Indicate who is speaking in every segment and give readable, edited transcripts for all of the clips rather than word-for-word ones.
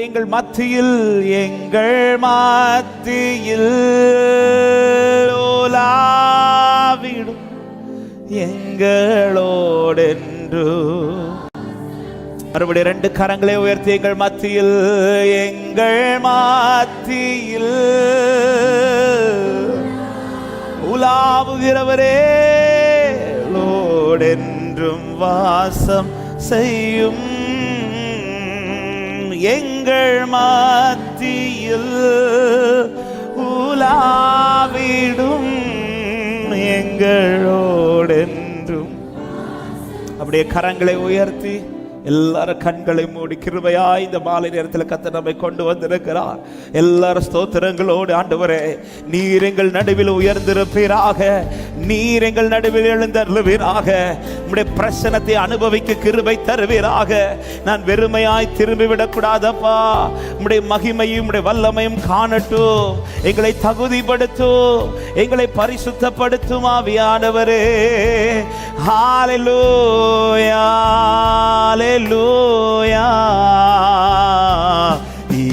Speaker 1: எங்கள் மத்தியில் ஓலாவிடும் எங்களோடென்று. மறுபடியும் 2 கரங்களை உயர்த்தி எங்கள் மத்தியில் உலாவுகிறவரே லோடென்றும் வாசம் செய்யும் எங்கள் மத்தியில் உலாவிடும் எங்களோடென்றும். அப்படியே கரங்களை உயர்த்தி எல்லாரும் கண்களை மூடி கிருபையாய் இந்த மாலை நேரத்தில் கர்த்தர் நம்மை கொண்டு வந்திருக்கிறார். எல்லாரும் ஸ்தோத்திரங்களோடு, ஆண்டவரே நீர் எங்கள் நடுவில் உயர்ந்திருப்பீராக, நீர் எங்கள் நடுவில் எழுந்தருளுவீராக, உம்முடைய பிரசன்னத்தை அனுபவிக்க கிருபை தருவீராக. நான் வெறுமையாய் திரும்பிவிடக் கூடாதப்பா, உம்முடைய மகிமையும் உம்முடைய வல்லமையும் காணட்டும். எங்களை தகுதிப்படுத்தும், எங்களை பரிசுத்தப்படுத்தும் ஆவியானவரே. ஹல்லேலூயா ஹல்லேலூயா.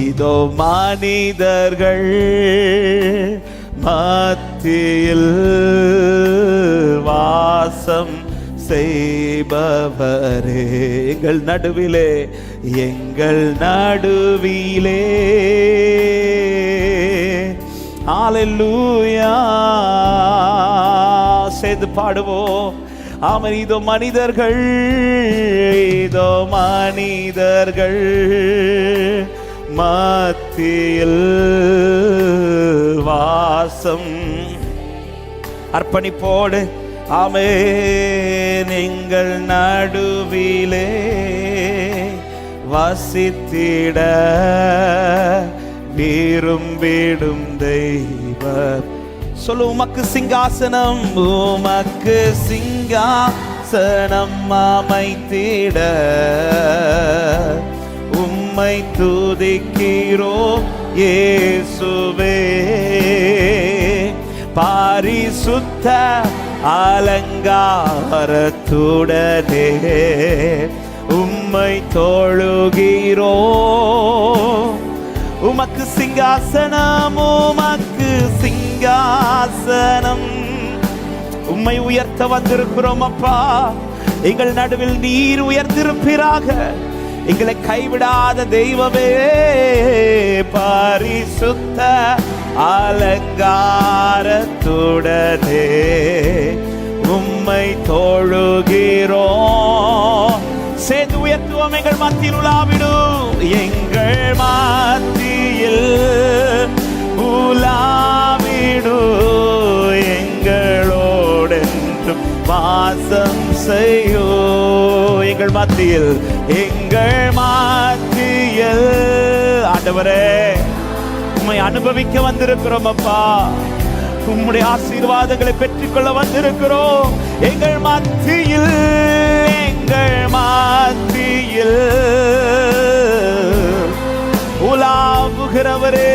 Speaker 1: இதோ மனிதர்கள் மத்தியில் வாசம் செய்பவரே, எங்கள் நடுவிலே ஹல்லேலூயா. சேர்ந்து பாடுவோம். ஆமாம், இதோ மனிதர்கள் மத்தியில் வாசம். அர்ப்பணிப்போடு ஆமென். எங்கள் நடுவிலே வசித்திட விரும்பிடும் தெய்வம். சொல்லு, உமக்கு சிங்காசனம், உமக்கு சிங்காசனம் அமைத்திட உம்மை துதிக்கிறோம் இயேசுவே. பரிசுத்த அலங்காரத்துடனே உம்மை தொழுகிறோம். உமக்கு சிங்காசனம், உமக்கு சிங்காசனம். உம்மை உயர்த்த வந்திருக்கிறோம் அப்பா. எங்கள் நடுவில் நீர் உயர்ந்திருப்பீராக. எங்களை கைவிடாத தெய்வமே, பரிசுத்த அலங்காரத்துடனே உம்மை தொழுகிறோம். சேர்ந்து உயர்த்துவோம். எங்கள் மத்தியில் உலாவிடும், எங்கள் மத்தியில் உலாவிடும் எங்களோடென்றும் வாசம் செய்யோ. எங்கள் மத்தியில் ஆண்டவரே உம்மை அனுபவிக்க வந்திருக்கிறோம் அப்பா. உம்முடைய ஆசீர்வாதங்களை பெற்றுக்கொள்ள வந்திருக்கிறோம். எங்கள் மத்தியில் உலாவுகிறவரே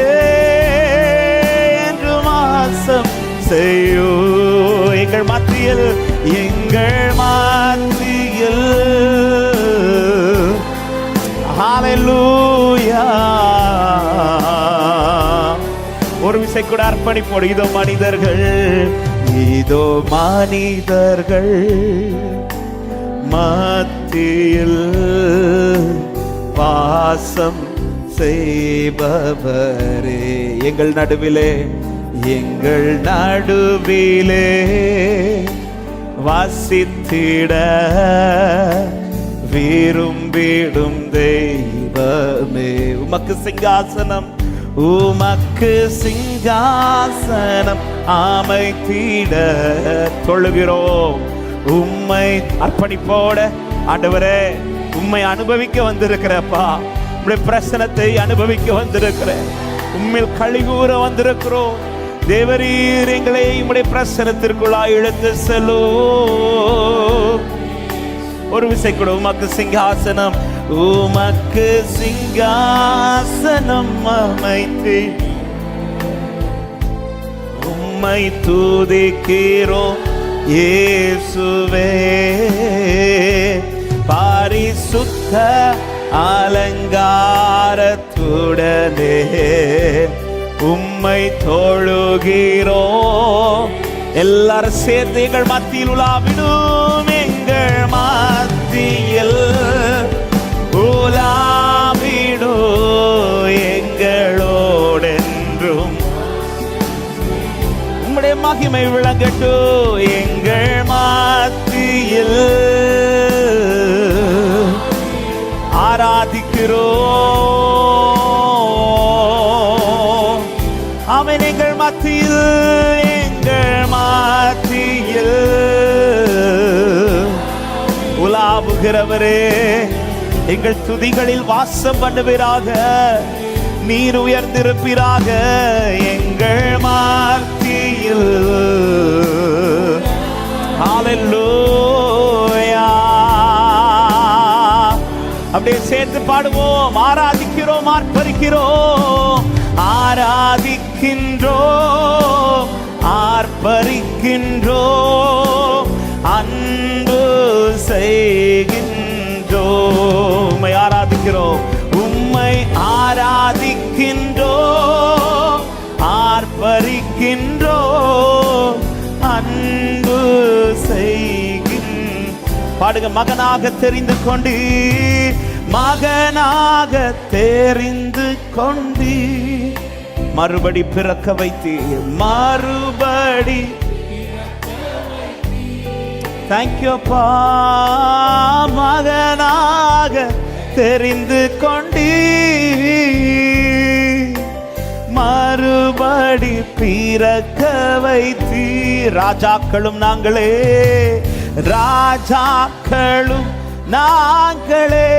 Speaker 1: என்று வாசம் செய்யோ. எங்கள் மத்தியில் ஹல்லேலூயா. ஒரு விசை கூட அர்ப்பணிப்போடு. இதோ மனிதர்கள் மத்தியில் வாசம் செய்பவரே, எங்கள் நடுவிலே வசித்திட விரும்பிடும் தெய்வமே. உமக்கு சிங்காசனம், உமக்கு சிங்காசனம் அமைத்திட தொழுகிறோம். உம்மை அர்ப்பணிப்போட ஆண்டவரே உம்மை அனுபவிக்க வந்திருக்கிறப்பா. உம்முடைய பிரசனத்தை அனுபவிக்க வந்திருக்கிறேன். உம்மில் கழிகூற வந்திருக்கிறோம். தேவரீர் எங்களை உம்முடைய பிரசனத்திற்குள்ளாய் இழுத்து செல்லும். ஒரு விசை கூட. உமக்கு சிங்காசனம், உமக்கு சிங்காசனம் அமைத்து உம்மை துதிக்கிறோம் இயேசுவே. பரிசுத்த அலங்காரத்துடனே உம்மை தொழுகிறோம். எல்லாரும் சேர்ந்து எங்கள் மத்தியில் உலாவிடும், எங்கள் மத்தியில் உலாவிடும், எங்களோடென்றும் உம்முடைய மகிமை விளங்கட்டும். எங்கள் மத்தியில் ஆராதிக்கிறோம். அவன் எங்கள் மத்தியில், எங்கள் மத்தியில் உலாவுகிறவரே, எங்கள் துதிகளில் வாசம் பண்ணுவீராக. நீர் உயர்ந்திருப்பீராக எங்கள் மத்தியில். ஹல்லேலூயா. அப்படியே சேர்த்து பாடுவோம். ஆராதிக்கிறோம், ஆர்ப்பரிக்கிறோம், ஆராதிக்கின்றோம், ஆர்ப்பரிக்கின்றோம், அன்பு செய்கின்றோம். உம்மை ஆராதிக்கிறோம், உம்மை ஆராதிக்கின்றோம், ஆர்ப்பரிக்கின்றோம், அன்பு செய்கின்றோம். பாடுங்க. மகனாக தெரிந்து கொண்டு, மகனாக தெரிந்து கொண்டு, மறுபடி பிறக்க வைத்து, மறுபடி தேங்க்யூ அப்பா. மகனாக தெரிந்து கொண்டு, மறுபடி பிறக்க வைத்து, ராஜாக்களும் நாங்களே, ராஜாக்களும் நாங்களே,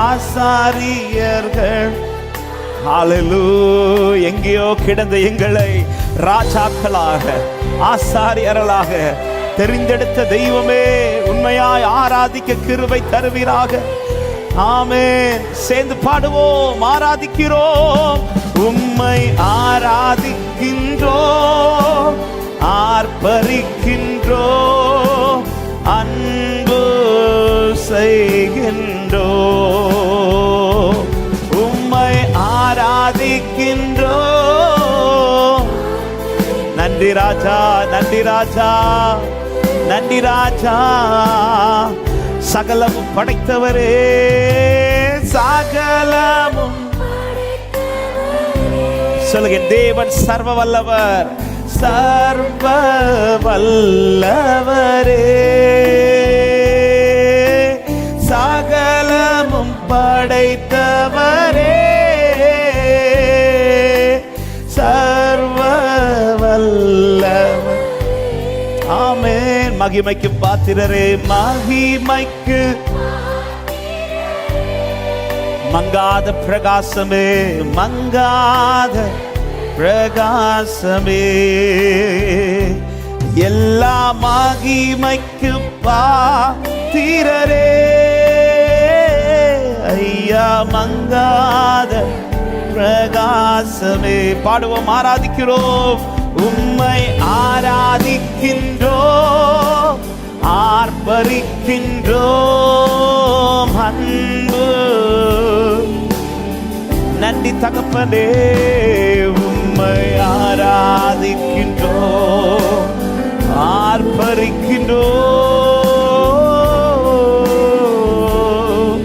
Speaker 1: ஆசாரியர்கள். ஹல்லேலூயா. எங்கேயோ கிடந்த எங்களை ராஜாக்களாக, ஆசாரியர்களாக தெரிந்தெடுத்த தெய்வமே, உண்மையாய் ஆராதிக்க கிருபை தருவீராக. ஆமென். சேர்ந்து பாடுவோம். ஆராதிக்கிறோம், உம்மை ஆராதிக்கின்றோம், ஆர்ப்பரிக்கின்றோம், அன்பு செய்கின்றோம், உம்மை ஆராதிக்கின்றோம். நன்றி ராஜா, நன்றி ராஜா, நன்றி ராஜா. சகலமும் படைத்தவரே, சகலமும் சொல்லுங்க. தேவன் சர்வ வல்லவர், சர்வ வல்லவரே, சகலமும் படைத்தவரே, சர்வ வல்லவர். ஆமென். மகிமைக்கு பாத்திரரே, மகிமைக்கு மங்காத பிரகாசமே, மங்காத பிரகாசமே, எல்லா மகிமைக்கு பாத்திரரே, ஐயா மங்காத பிரகாசமே. பாடுவோம். ஆராதிக்கிறோம், உம்மை ஆராதிக்கின்றோம், ஆர்ப்பரிக்கின்றோம், அன்பு. நன்றி தகப்பனே, உம்மை ஆராதிக்கின்றோம், ஆர்ப்பரிக்கின்றோம்.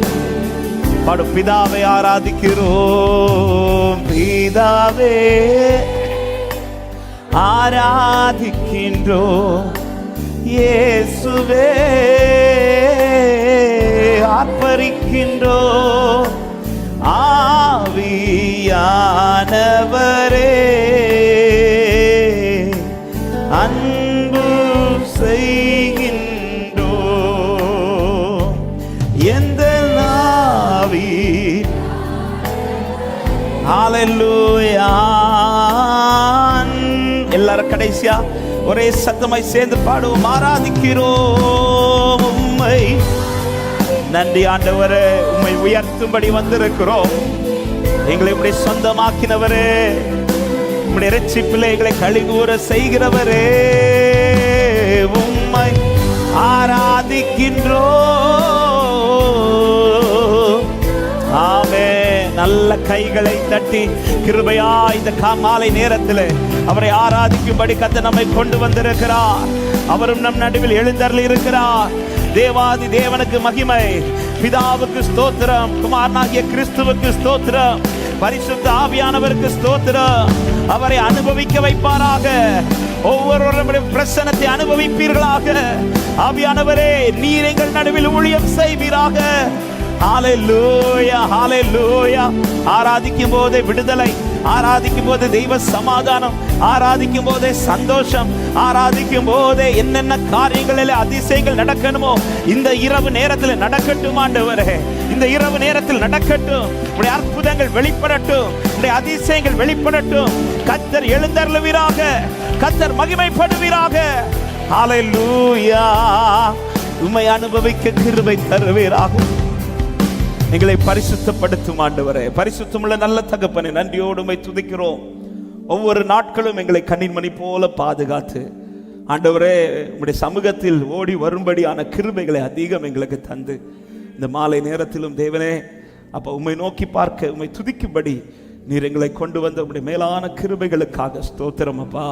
Speaker 1: பாடு. பிதாவை ஆராதிக்கிறோம், பிதாவே ஆராதிக்கின்றோம், இயேசுவே ஆர்ப்பரிக்கின்றோம், ஆவியானவரே அன்பு செய்கின்றோம், எந்த நாவி. ஹல்லேலூயா. எல்லாரும் கடைசியா ஒரே சத்தமாய் சேர்ந்து பாடுவோம். ஆராதிக்கிறோம் உம்மை. நன்றி ஆண்டவரே, உம்மை உயர்த்தும்படி வந்திருக்கிறோம். எங்களை உம்முடைய சொந்தமாக்கினவரே, உம்முடைய இரட்சிப்பிலே எங்களை கழிகூற செய்கிறவரே, உம்மை ஆராதிக்கின்றோம், நல்ல கைகளை தட்டி கிருபையா இந்த மாலை நேரத்தில் அவரை ஆராதிக்கும்படி கர்த்தர் நம்மை கொண்டு வந்திருக்கிறார். அவரும் நம் நடுவில் எழுந்தருளி இருக்கிறார். தேவாதி தேவனுக்கு மகிமை, பிதாவுக்கு ஸ்தோத்திரம், குமாரனாகிய கிறிஸ்துவுக்கு ஸ்தோத்திரம், பரிசுத்த ஆவியானவருக்கு ஸ்தோத்திரம். அவரை அனுபவிக்க வைப்பாராக. ஒவ்வொருவருடைய பிரசன்னத்தை அனுபவிப்பீர்களாக. ஆவியானவரே, நீர் எங்கள் நடுவில் ஊழியம் செய்வீராக. ஹல்லேலூயா, ஹல்லேலூயா. ஆராதிக்கும் போதே விடுதலை, ஆராதிக்கும் போதே தெய்வ சமாதானம், ஆராதிக்கும் போதே சந்தோஷம், ஆராதிக்கும் போதே என்னென்ன காரியங்களில் அதிசயங்கள் நடக்கணுமோ இந்த இரவு நேரத்தில் நடக்கட்டும் ஆண்டவரே. இந்த இரவு நேரத்தில் நடக்கட்டும். உடைய அற்புதங்கள் வெளிப்படட்டும், உடைய அதிசயங்கள் வெளிப்படட்டும். கர்த்தர் எழுந்தருளுவீராக, கர்த்தர் மகிமைப்படுவீராக. ஹல்லேலூயா. உம்மை அனுபவிக்க கிருபை தருவீராக. எங்களை பரிசுத்தப்படுத்தும் ஆண்டவரே, பரிசுத்தமுள்ள நல்ல தகப்பனே, நன்றியோடு உம்மை துதிக்கிறோம். ஒவ்வொரு நாட்களும் எங்களை கண்ணின் மணி போல பாதுகாத்து ஆண்டவரே உம்முடைய சமூகத்தில் ஓடி வரும்படியான கிருபைகளை அதிகம் எங்களுக்கு தந்து இந்த மாலை நேரத்திலும் தேவனே அப்ப உம்மை நோக்கி பார்க்க, உம்மை துதிக்கும்படி நீர் எங்களை கொண்டு வந்த உம்முடைய மேலான கிருபைகளுக்காக ஸ்தோத்திரம் அப்பா.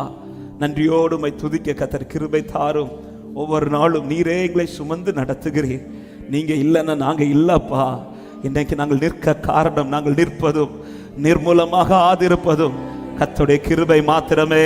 Speaker 1: நன்றியோடு உம்மை துதிக்க கர்த்தர் கிருபை தாரும். ஒவ்வொரு நாளும் நீரே எங்களை சுமந்து நடத்துகிறீர். நீங்க இல்லைன்னா நாங்க இல்லப்பா. இன்றைக்கு நாங்கள் நிற்க காரணம், நாங்கள் நிற்பதும் நிர்மூலமாக ஆதிருப்பதும் கர்த்தருடைய கிருபை மாத்திரமே.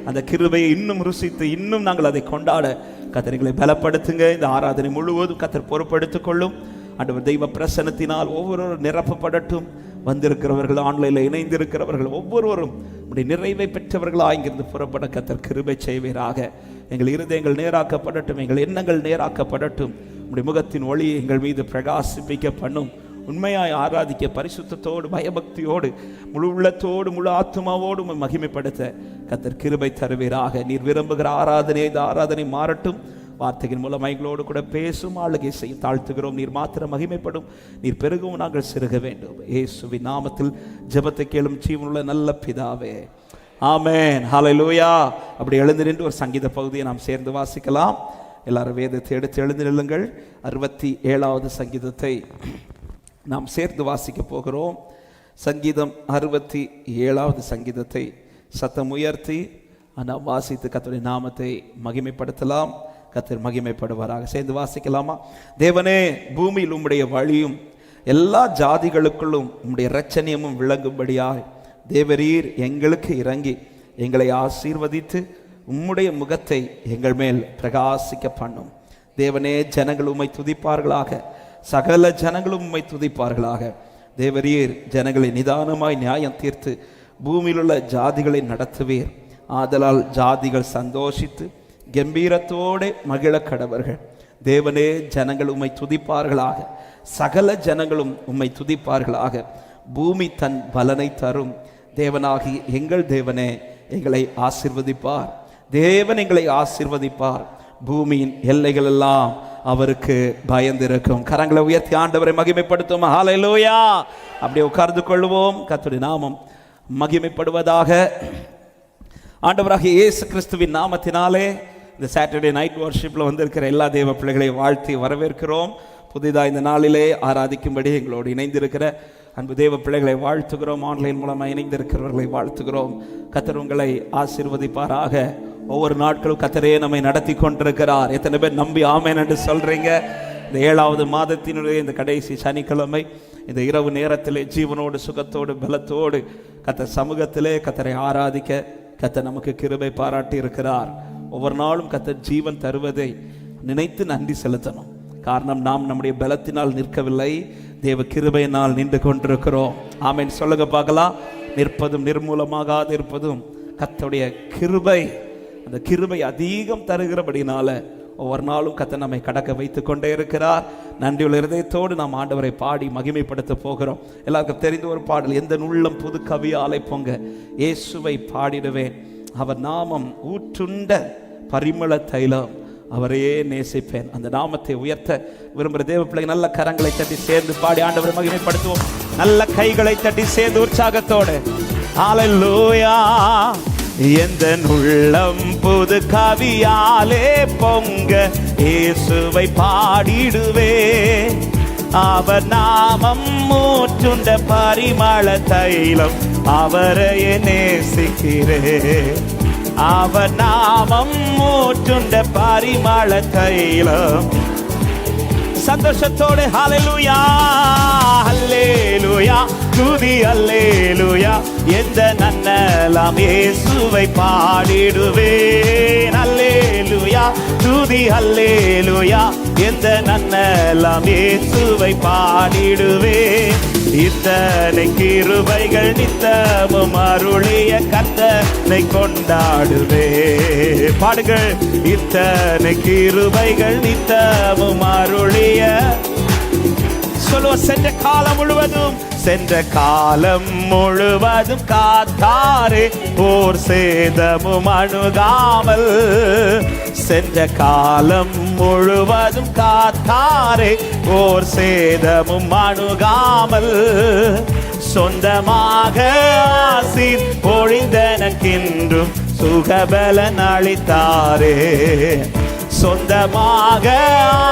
Speaker 1: அந்த கிருபையை இன்னும் ருசித்து இன்னும் நாங்கள் அதை கொண்டாட கர்த்தர் எங்களை பலப்படுத்துங்க. இந்த ஆராதனை முழுவதும் கர்த்தர் பொறுப்படுத்திக் கொள்ளும். ஆண்டவர் தெய்வ பிரசன்னத்தினால் ஒவ்வொருவரும் நிரப்பப்படட்டும். வந்திருக்கிறவர்கள், ஆன்லைனில் இணைந்திருக்கிறவர்கள் ஒவ்வொருவரும் உடைய நிறைவை பெற்றவர்களாக இங்கிருந்து புறப்பட கர்த்தர் கிருபை செய்வீராக. எங்கள் இருதயங்கள் நேராக்கப்படட்டும், எங்கள் எண்ணங்கள் நேராக்கப்படட்டும். உடைய முகத்தின் ஒளி எங்கள் மீது பிரகாசிப்பிக்க பண்ணும். உண்மையாய் ஆராதிக்க பரிசுத்தத்தோடு பயபக்தியோடு முழு உள்ளத்தோடு முழு ஆத்மாவோடு மகிமைப்படுத்த கர்த்தர் கிருபை தருவீராக. நீர் விரும்புகிற ஆராதனை, இந்த ஆராதனை மாறட்டும். வார்த்தையின் மூலம் எங்களோடு கூட பேசும், ஆளுகை செய்யும். தாழ்த்துகிறோம். நீர் மாத்திரம் மகிமைப்படும், நீர் பெருகவும் நாங்கள் சிறுக வேண்டும். இயேசுவின் நாமத்தில் ஜெபத்தை கேளும் ஜீவனுள்ள நல்ல பிதாவே, ஆமென். ஹல்லேலூயா. அப்படி எழுந்து நின்று ஒரு சங்கீத பகுதியை நாம் சேர்ந்து வாசிக்கலாம். எல்லாரும் வேதத்தை எடுத்து எழுந்து நில்லுங்கள். 67வது சங்கீதத்தை நாம் சேர்ந்து வாசிக்க போகிறோம். சங்கீதம் 67வது சங்கீதத்தை சத்தம் உயர்த்தி நாம் வாசித்து கர்த்தருடைய நாமத்தை மகிமைப்படுத்தலாம். கர்த்தர் மகிமைப்படுவாராக. சேர்ந்து வாசிக்கலாமா? தேவனே, பூமியில் உம்முடைய வழியும் எல்லா ஜாதிகளுக்குள்ளும் உம்முடைய இரட்சணியமும் விளங்கும்படியாய் தேவரீர் எங்களுக்கு இறங்கி எங்களை ஆசீர்வதித்து உம்முடைய முகத்தை எங்கள் மேல் பிரகாசிக்க பண்ணும். தேவனே, ஜனங்கள் உம்மை துதிப்பார்களாக, சகல ஜனங்களும் உம்மை துதிப்பார்களாக. தேவரீர் ஜனங்களை நிதானமாய் நியாயம் தீர்த்து பூமியில் உள்ள ஜாதிகளை நடத்துவீர். ஆதலால் ஜாதிகள் சந்தோஷித்து கம்பீரத்தோடு மகிழ கடவர்கள். தேவனே, ஜனங்கள் உம்மை துதிப்பார்களாக, சகல ஜனங்களும் உம்மை துதிப்பார்களாக. பூமி தன் பலனை தரும். தேவனாகி எங்கள் தேவனே, எங்களை ஆசீர்வதிப்பார். தேவன் எங்களை ஆசீர்வதிப்பார். பூமியின் எல்லைகள் எல்லாம் அவருக்கு பயந்திருக்கும். கரங்களை உயர்த்தி ஆண்டவரை மகிமைப்படுத்தும். ஹல்லேலூயா. அப்படியே உட்கார்ந்து கொள்வோம். கர்த்தருடைய நாமம் மகிமைப்படுவதாக. ஆண்டவராகிய இயேசு கிறிஸ்துவின் நாமத்தினாலே இந்த சாட்டர்டே நைட் வர்ஷிப்பில் வந்திருக்கிற எல்லா தேவ பிள்ளைகளை வாழ்த்தி வரவேற்கிறோம். புதிதாக இந்த நாளிலே ஆராதிக்கும்படி எங்களோடு இணைந்திருக்கிற அன்பு தேவ பிள்ளைகளை வாழ்த்துகிறோம். ஆன்லைன் மூலமாக இணைந்திருக்கிறவர்களை வாழ்த்துகிறோம். கர்த்தர் உங்களை ஆசீர்வதிப்பாராக. ஒவ்வொரு நாட்களும் கர்த்தரே நம்மை நடத்தி கொண்டிருக்கிறார். எத்தனை பேர் நம்பி ஆமென் என்று சொல்றீங்க? இந்த 7வது மாதத்தினுடைய இந்த கடைசி சனிக்கிழமை இந்த இரவு நேரத்திலே ஜீவனோடு சுகத்தோடு பலத்தோடு கர்த்தர் சமூகத்திலே கர்த்தரை ஆராதிக்க கர்த்தர் நமக்கு கிருபை பாராட்டி இருக்கிறார். ஒவ்வொரு நாளும் கர்த்தர் ஜீவன் தருவதை நினைத்து நன்றி செலுத்தணும். காரணம், நாம் நம்முடைய பலத்தினால் நிற்கவில்லை, தேவ கிருபையினால் நின்று கொண்டிருக்கிறோம். ஆமென் சொல்லுங்க பார்க்கலாம். நிற்பதும் நிர்மூலமாகாது இருப்பதும் கர்த்தருடைய கிருபை. அந்த கிருபை அதிகம் தருகிறபடினால ஒவ்வொரு நாளும் கர்த்தர் நம்மை கடக்க வைத்து கொண்டே இருக்கிறார். நன்றியுள்ள இருதயத்தோடு நாம் ஆண்டவரை பாடி மகிமைப்படுத்த போகிறோம். எல்லாருக்கும் தெரிந்த ஒரு பாடல், எந்த உள்ளம் புது கவியாலை பொங்க இயேசுவை பாடிடுவேன், அவர் நாமம் ஊற்றுண்ட பரிமள தைலம், அவரையே நேசிப்பேன். அந்த நாமத்தை உயர்த்த விரும்புகிற தேவ பிள்ளை நல்ல கரங்களை தட்டி சேர்ந்து பாடி ஆண்டவரை மகிமைப்படுத்துவோம். நல்ல கைகளை தட்டி சேர்ந்து உற்சாகத்தோடு ஹல்லேலூயா. எந்த உள்ளம் புது கவியாலே பொங்க இயேசுவை பாடிடுவே, அவர் நாமம் ஊற்று ஊற்றுண்ட பரிமள தைலம் அவரையே நேசிக்கிறேன். அவர் நாமம் ஊற்றுண்ட பரிமள தைலம். சந்தோஷத்தோடு ஹல்லேலூயா ஹல்லேலூயா துதி அல்லேலூயா எந்த நன்னலாம் இயேசுவை பாடிடுவேன். அல்லேலூயா துதி அல்லேலூயா எந்த நன்னலாம் இயேசுவை பாடிடுவேன். இத்தனை கிருபைகள் நித்தமும் அருளிய கர்த்தனை கொண்டாடுவே. பாடுங்கள். இத்தனை கிருபைகள் நித்தமும் அருளிய சொல்லுவ. சென்ற காலம் முழுவதும் சென்ற காலம் முழுவதும் காத்தாரே ஓர் சேதமும் அணுகாமல். சென்ற காலம் முழுவதும் காத்தாரே ஓர் சேதமும் அணுகாமல். சொந்தமாக ஆசீர் பொழிந்தனக்கின்றும் சுகபலன் அளித்தாரே. சொந்தமாக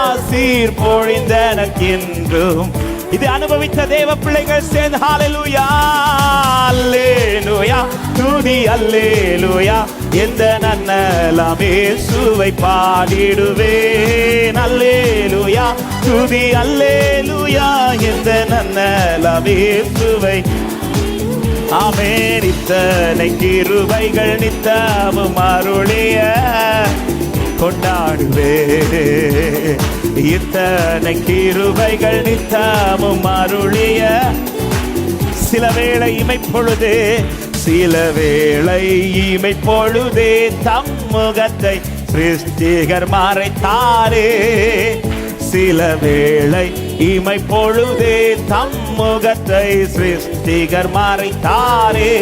Speaker 1: ஆசீர் பொழிந்தனக்கின்றும். இது அனுபவித்த தேவ பிள்ளைகள் சேர்ந்து ஹல்லேலூயா அல்லேலூயா துதி அல்லேலூயா எந்த நன்னலாம் இயேசுவை பாடிடுவேன். அல்லேலூயா துதி அல்லேலூயா எந்த நன்னலாம் இயேசுவை. ஆமென். இத்தனை கிருபைகள் நித்தமும் அருளிய கொண்டாடுவே. இத்தனை கிருபைகள் நித்தமும் அருளிய. சில வேளை இமைப்பொழுதே சில வேளை இமைப்பொழுதே தம் முகத்தை சிருஷ்டிகர் மறைத்தாரே. சில வேளை இமைப்பொழுதே தம் முகத்தை சிருஷ்டிகர் மறைத்தாரே.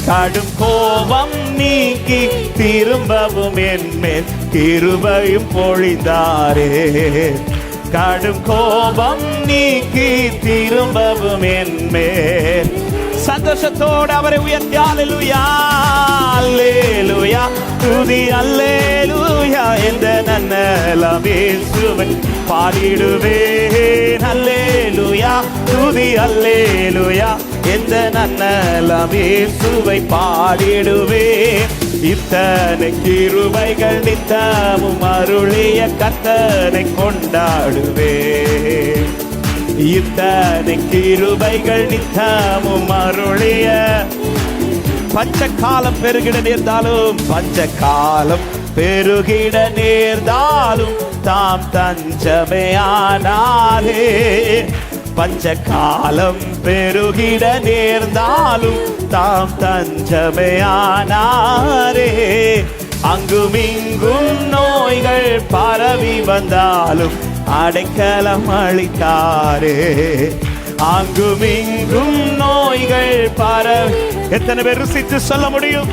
Speaker 1: கடும் கோபம் நீக்கி திரும்பவும் என்மேல் கிருபையும் பொழிந்தாரே. கடும் கோபம் நீக்கி திரும்பவும் என்மேல். சந்தோஷத்தோடு அவரை உயர்த்தி அல்லேலூயா அல்லேலூயா துதி அல்லேலூயா எந்த நன்னலாம் இயேசுவை பாடிடுவேன். அல்லேலூயா துதி அல்லேலூயா எந்த நன்னலாம் இயேசுவை பாடிடுவேன். இத்தனை கிருபைகள் நித்தமும் அருளிய கர்த்தனை கொண்டாடுவேன். இத்தனை கிருபைகள் நித்தமும் அருளிய. பஞ்ச காலம் பெருகிட நேர்ந்தாலும் பஞ்ச காலம் பெருகிட நேர்ந்தாலும் தாம் தஞ்சமே ஆனாரே. பஞ்ச காலம் பெருகிட நேர்ந்தாலும் தாம் தஞ்சமே ஆனாரே. அங்கும் இங்கும் நோய்கள் பரவி வந்தாலும் அடைக்கலம் அளித்தாரே. அங்கும் இங்கும் நோய்கள் பரவி. எத்தனை பேர் ருசித்து சொல்ல முடியும்?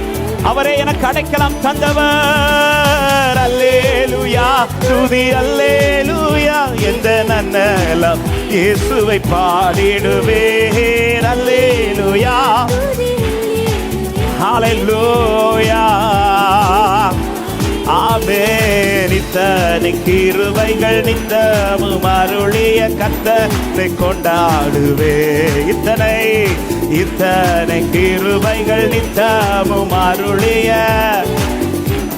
Speaker 1: அவரே எனக்கு அடைக்கலம் தந்தவர். அல்லேலூயா துதி அல்லேலூயா எந்த நன்னலாம் இயேசுவை பாடிடுவேன். அல்லேலூயா ஹல்லேலூயா ஆமென். இத்தனை கிருபைகள் நித்தமும் அருளிய கர்த்தரை கொண்டாடுவே. இத்தனை கிருபைகள் நித்தமும் அருளிய.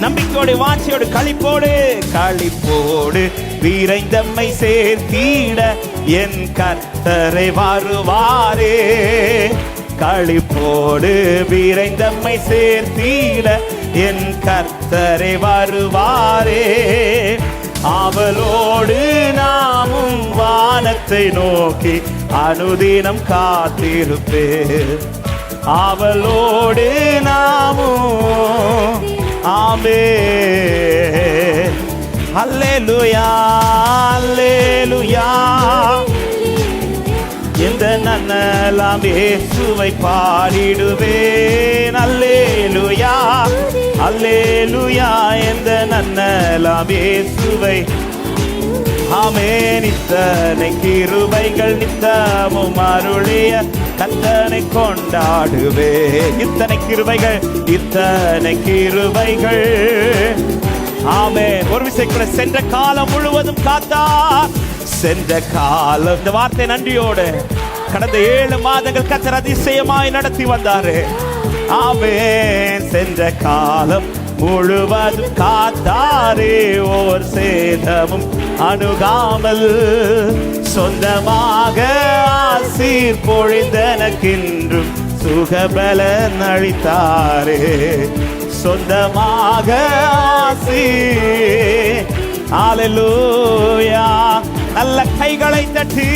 Speaker 1: நம்பிக்கையோடு வாஞ்சியோடு களிப்போடு விரைந்தம்மை சேர்த்திட என் கர்த்தரை வருவாரே. களிப்போடு விரைந்தம்மை சேர்த்திட என் கர்த்தரை வருவாரே. அவளோடு நாமும் வானத்தை நோக்கி அனுதினம் காத்திருப்பே. அவளோடு நாமும். ஆமென். அல்லேலூயா அல்லேலூயா எந்த நன்னலாம் இயேசுவை பாடிடுவேன். அல்லேலூயா அல்லேலூயா எந்த நன்னலாம் இயேசுவை. ஆமென். இத்தனை கிருபைகள் நித்தமும் அருளிய கர்த்தனை கொண்டாடுவே. இத்தனை கிருபைகள். ஆமென். ஒரு விஷயம் கூட சென்ற காலம் முழுவதும் காத்தார். சென்ற காலம். இந்த வார்த்தை நன்றியோடு கடந்த 7 மாதங்கள் கர்த்தர் அதிசயமாய் நடத்தி வந்தாரு. ஆமென். சென்ற காலம் முழுவதும் காத்தாரே, ஓர் சேதமும் அணுகாமல் சொந்தமாக ஆசீர் பொழிந்தனக்கென்றும் சுகபலன் அளித்தாரே. சொந்தமாக ஆசீர். அல்லேலூயா. நல்ல கைகளை தட்டி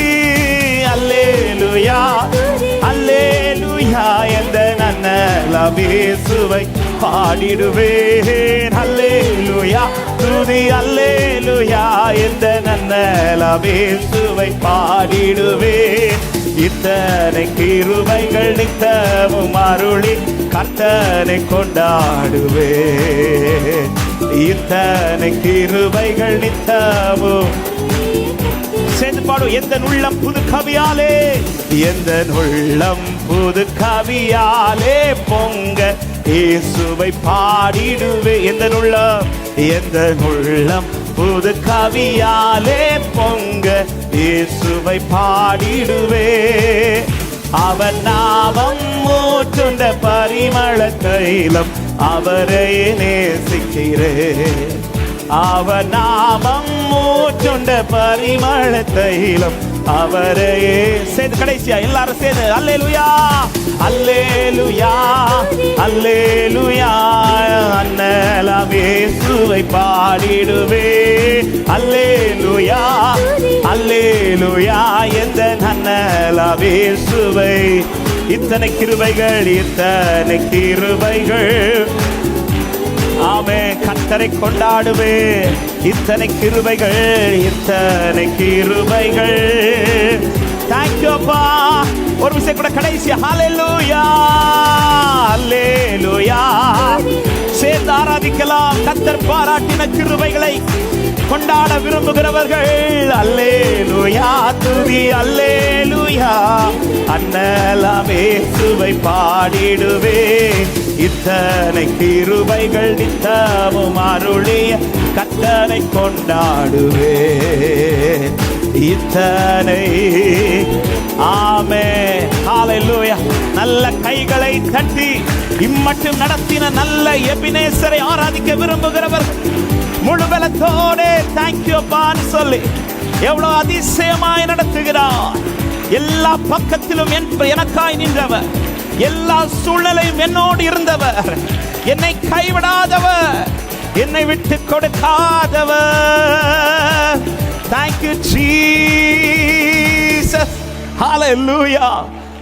Speaker 1: அல்லேலூயா அல்லேலூயா என்ற நன்னலம் இயேசுவை பாடிடுவேன். அல்லேலூயா துதி அல்லேலூயா என்ற நன்னலம் இயேசுவை பாடிடுவேன். இத்தனை கிருபைகள் நித்தமும் அருளி கர்த்தரை கொண்டாடுவேன். இத்தனை கிருபைகள் நித்தமும் சேர்ந்து பாடும். எந்த உள்ளம் புது கவியாலே, எந்த உள்ளம் புது கவியாலே பொங்க இயேசுவை பாடிடுவே. எந்த உள்ளம், எந்த உள்ளம் புது கவியாலே பொங்க இயேசுவை பாடிடுவே. அவர் நாமம் ஊற்றுண்ட பரிமள தைலம் அவரை நேசிக்கிறேன். அவர் நாமம் ஊற்றுண்ட பரிமள தைலம் அவரையே. சேர்ந்து கடைசியா எல்லாரும் சேர்ந்து அல்லேலூயா அல்லேலூயா அல்லேலூயா அன்னலம் இயேசுவை பாடிடுவே. அல்லேலூயா அல்லேலூயா எந்த அன்னலம் இயேசுவை. இத்தனை கிருபைகள் இத்தனை கிருபைகள். ஆமென். கர்த்தரை கொண்டாடுவே. இத்தனை கிருபைகள் இத்தனை கிருபைகள். தேங்க்யூ அப்பா. ஒரு விஷயம் கூட கடைசியா ஹல்லேலூயா அல்லேலூயா சேர்ந்து ஆராதிக்கலாம். கர்த்தர் பாராட்டின கிருபைகளை கொண்டாட விரும்புகிறவர்கள் அல்லேலூயா துதி அல்லேலூயா அன்னலம் இயேசுவை பாடிடுவே. இத்தனை கிருபைகள் நித்தமும் அருளிய கர்த்தரை கொண்டாடுவே. இத்தனை. ஆமென். ஹல்லேலூயா. நல்ல கைகளை தட்டி இம்மட்டும் நடத்தின நல்ல எபினேசரை ஆராதிக்க விரும்புகிறவர் முழு பலத்தோடு தேங்க்யூ அப்பான்னு சொல்லி எவ்வளவு அதிசயமாய் நடத்துகிறார். எல்லா பக்கத்திலும் எனக்காய் நின்றவர், எல்லா சூழ்நிலையும் என்னோடு இருந்தவர், என்னை கைவிடாதவர், என்னை விட்டு கொடுக்காதவர். Thank you Jesus. ஹல்லேலூயா.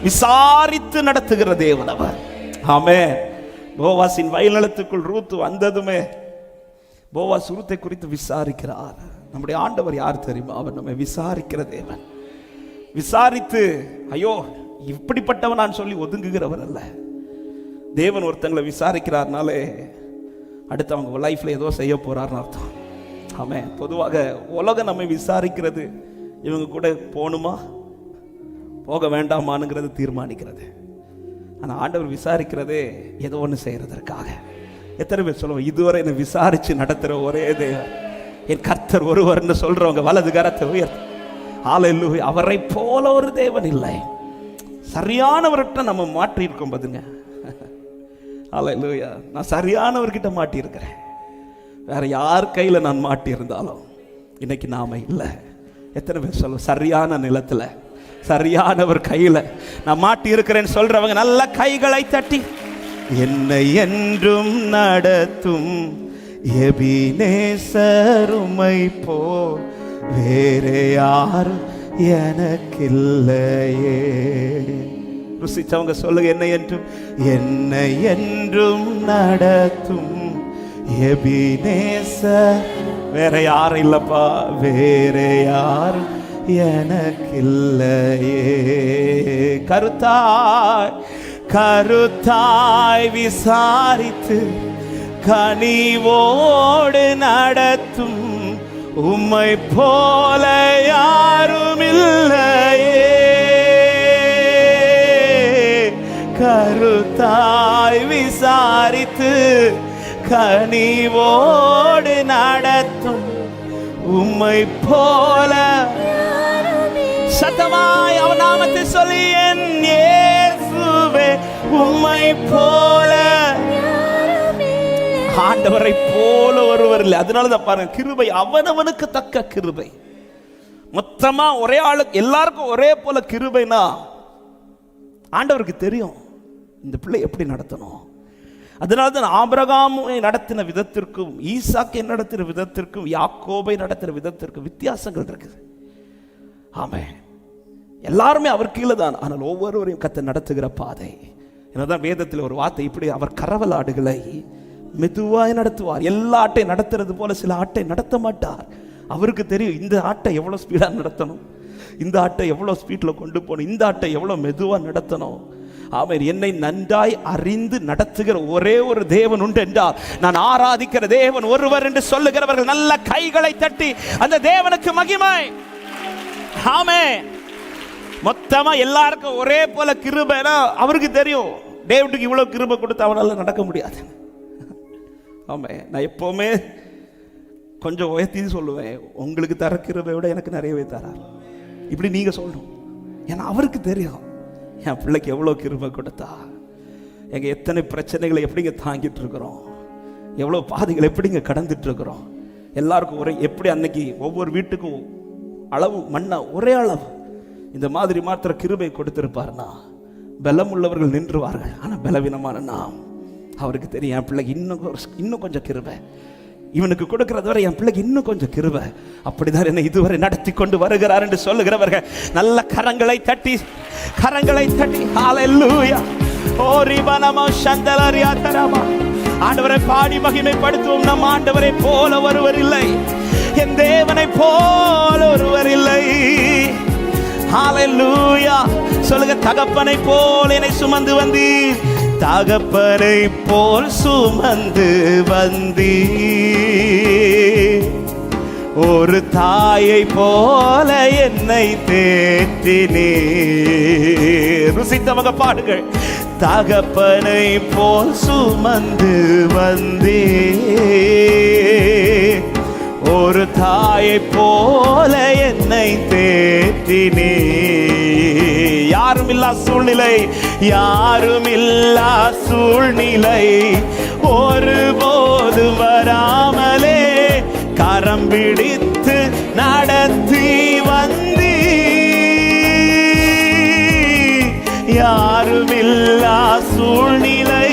Speaker 1: விசாரித்து நடத்துகிற தேவன் அவர். ஆமென். போவாசின் வயல்நிலத்துக்குள் ரூத் வந்ததுமே போவாஸ் ரூத்தை குறித்து விசாரிக்கிறார். நம்முடைய ஆண்டவர் யார் தெரியுமா? அவர் நம்மை விசாரிக்கிற தேவன். விசாரித்து ஐயோ இப்படிப்பட்டவன் நான் சொல்லி ஒதுங்குகிறவர் அல்ல. தேவன் ஒருத்தங்களை விசாரிக்கிறார்னாலே அடுத்து அவங்க லைஃப்ல ஏதோ செய்ய போறாருன்னு அர்த்தம். ஆமென். பொதுவாக உலகம் நம்மை விசாரிக்கிறது இவங்க கூட போகணுமா போக வேண்டாமானுங்கிறது தீர்மானிக்கிறது. ஆனால் ஆண்டவர் விசாரிக்கிறதே ஏதோ ஒன்று செய்யறதற்காக. எத்தனை பேர் சொல்லுவோம் இதுவரை என்னை விசாரிச்சு நடத்துகிற ஒரே தேவன் என் கர்த்தர் ஒருவர்னு சொல்றவங்க வலது கரத்தை உயர்த்து. ஹல்லேலூயா. அவரை போல ஒரு தேவன் இல்லை. சரியானவர்கிட்ட நம்ம மாற்றி இருக்கோம் பாருங்க. ஹல்லேலூயா. நான் சரியானவர்கிட்ட மாட்டி இருக்கிறேன். வேற யார் கையில நான் மாட்டி இருந்தாலும் இன்னைக்கு நாம இல்லை. எத்தனை பேர் சொல்ல சரியான நிலத்துல சரியானவர் கையில நான் மாட்டி இருக்கிறேன்னு சொல்றவங்க நல்ல கைகளை தட்டி என்னை என்றும் நடத்தும் எபினேசர் உம்மை போல் வேறே யாரும் எனக்கில்லையே. ருசிச்சவங்க சொல்லுங்க என்னை என்றும் நடத்தும் எபினேசர். வேற யாரும் இல்லப்பா, வேற யாரும் எனக்கில்லையே. கருத்தாய் விசாரித்து கனிவோடு நடத்தும் உம்மை போல யாரும் இல்லையே. கருத்தாய் விசாரித்து கனிவோடு நடத்தும் உம்மை போல சத்தமாய் அவர் நாமத்தை சொல்லி, என் இயேசுவே உம்மை போல, ஆண்டவரை போல ஒருவர் இல்லை. அதனாலதான் பாருங்க, கிருபை அவனவனுக்கு தக்க கிருபை. மொத்தமா ஒரே ஆளுக்கு எல்லாருக்கும் ஒரே போல கிருபைனா ஆண்டவருக்கு தெரியும் இந்த பிள்ளை எப்படி நடத்தணும். அதனால்தான் ஆபிரகாமை நடத்தின விதத்திற்கும் ஈசாக்கை நடத்தின விதத்திற்கும் யாக்கோபை நடத்தின விதத்திற்கும் வித்தியாசங்கள் இருக்குது. ஆமென். எல்லாருமே அவர் கீழே தான், ஆனால் ஒவ்வொருவரையும் கர்த்தர் நடத்துகிற பாதை. என்னதான் வேதத்தில் ஒரு வார்த்தை, இப்படி அவர் கரவல் ஆடுகளை மெதுவாய் நடத்துவார். எல்லா ஆட்டையும் நடத்துறது போல சில ஆட்டை நடத்த மாட்டார். அவருக்கு தெரியும் இந்த ஆட்டை எவ்வளோ ஸ்பீடாக நடத்தணும், இந்த ஆட்டை எவ்வளோ ஸ்பீடில் கொண்டு போகணும், இந்த ஆட்டை எவ்வளோ மெதுவாக நடத்தணும். ஆமென். என்னை நன்றாய் அறிந்து நடத்துகிற ஒரே ஒரு தேவன் உண்டு என்றால் நான் ஆராதிக்கிற தேவன் ஒருவர் என்று சொல்லுகிறவர்கள் நல்ல கைகளை தட்டி அந்த தேவனுக்கு மகிமை. ஆமென். மொத்தமா எல்லாருக்கும் ஒரே போல கிருபைனா அவருக்கு தெரியும் டேவிட்டுக்கு இவ்வளவு கிருபை கொடுத்து அவனால நடக்க முடியாது. ஆமென். நான் எப்பவுமே கொஞ்சம் உயர்த்தி சொல்லுவேன், உங்களுக்கு தர கிருபை விட எனக்கு நிறையவே தரார். இப்படி நீங்க சொல்லணும். ஏன்னா அவருக்கு தெரியும் என் பிள்ளைக்கு எவ்வளோ கிருபை கொடுத்தா, எங்க எத்தனை பிரச்சனைகளை எப்படிங்க தாங்கிட்டு இருக்கிறோம், எவ்வளோ பாதைகள் எப்படிங்க கடந்துட்டு இருக்கிறோம். எல்லாருக்கும் ஒரே, எப்படி அன்னைக்கு ஒவ்வொரு வீட்டுக்கும் அளவு மண்ணா ஒரே அளவு இந்த மாதிரி மாத்திர கிருபை கொடுத்திருப்பார்னா பலம் உள்ளவர்கள் நின்றுவார்கள். ஆனால் பலவீனமான நாம், அவருக்கு தெரியும் என் பிள்ளைக்கு இன்னும் கொஞ்சம் கிருபை, இவனுக்கு கொடுக்கிறது வரை என் பிள்ளைக்கு இன்னும் கொஞ்சம் கிருபை. அப்படிதான் என்னை இதுவரை நடத்தி கொண்டு வருகிறார் என்று சொல்லுகிறவர்கள் நல்ல கரங்களை தட்டி ஹல்லேலூயா. ஓ ரிபனமோ சந்தலரியா தரமா. ஆண்டவரை பாடி மகிமைப்படுத்துவோம். நம் ஆண்டவரை போல ஒருவர் இல்லை, என் தேவனை போல ஒருவர் இல்லை. ஹல்லேலூயா. சொல்லுங்க, தகப்பனை போல் என்னை சுமந்து வந்தீர், தகப்பனை போல் சுமந்து வந்தீர், ஒரு தாயை போல என்னை தேற்றினீர். ருசித்தவங்க பாடுங்கள். தகப்பனை போல் சுமந்து வந்தீர், ஒரு தாயை போல என்னை தேற்றினீர். யாருமில்லா சூழ்நிலை, யாருமில்லா சூழ்நிலை ஒருபோது வராமலே கரம் பிடித்து நடத்தி வந்தீ. யாருமில்லா சூழ்நிலை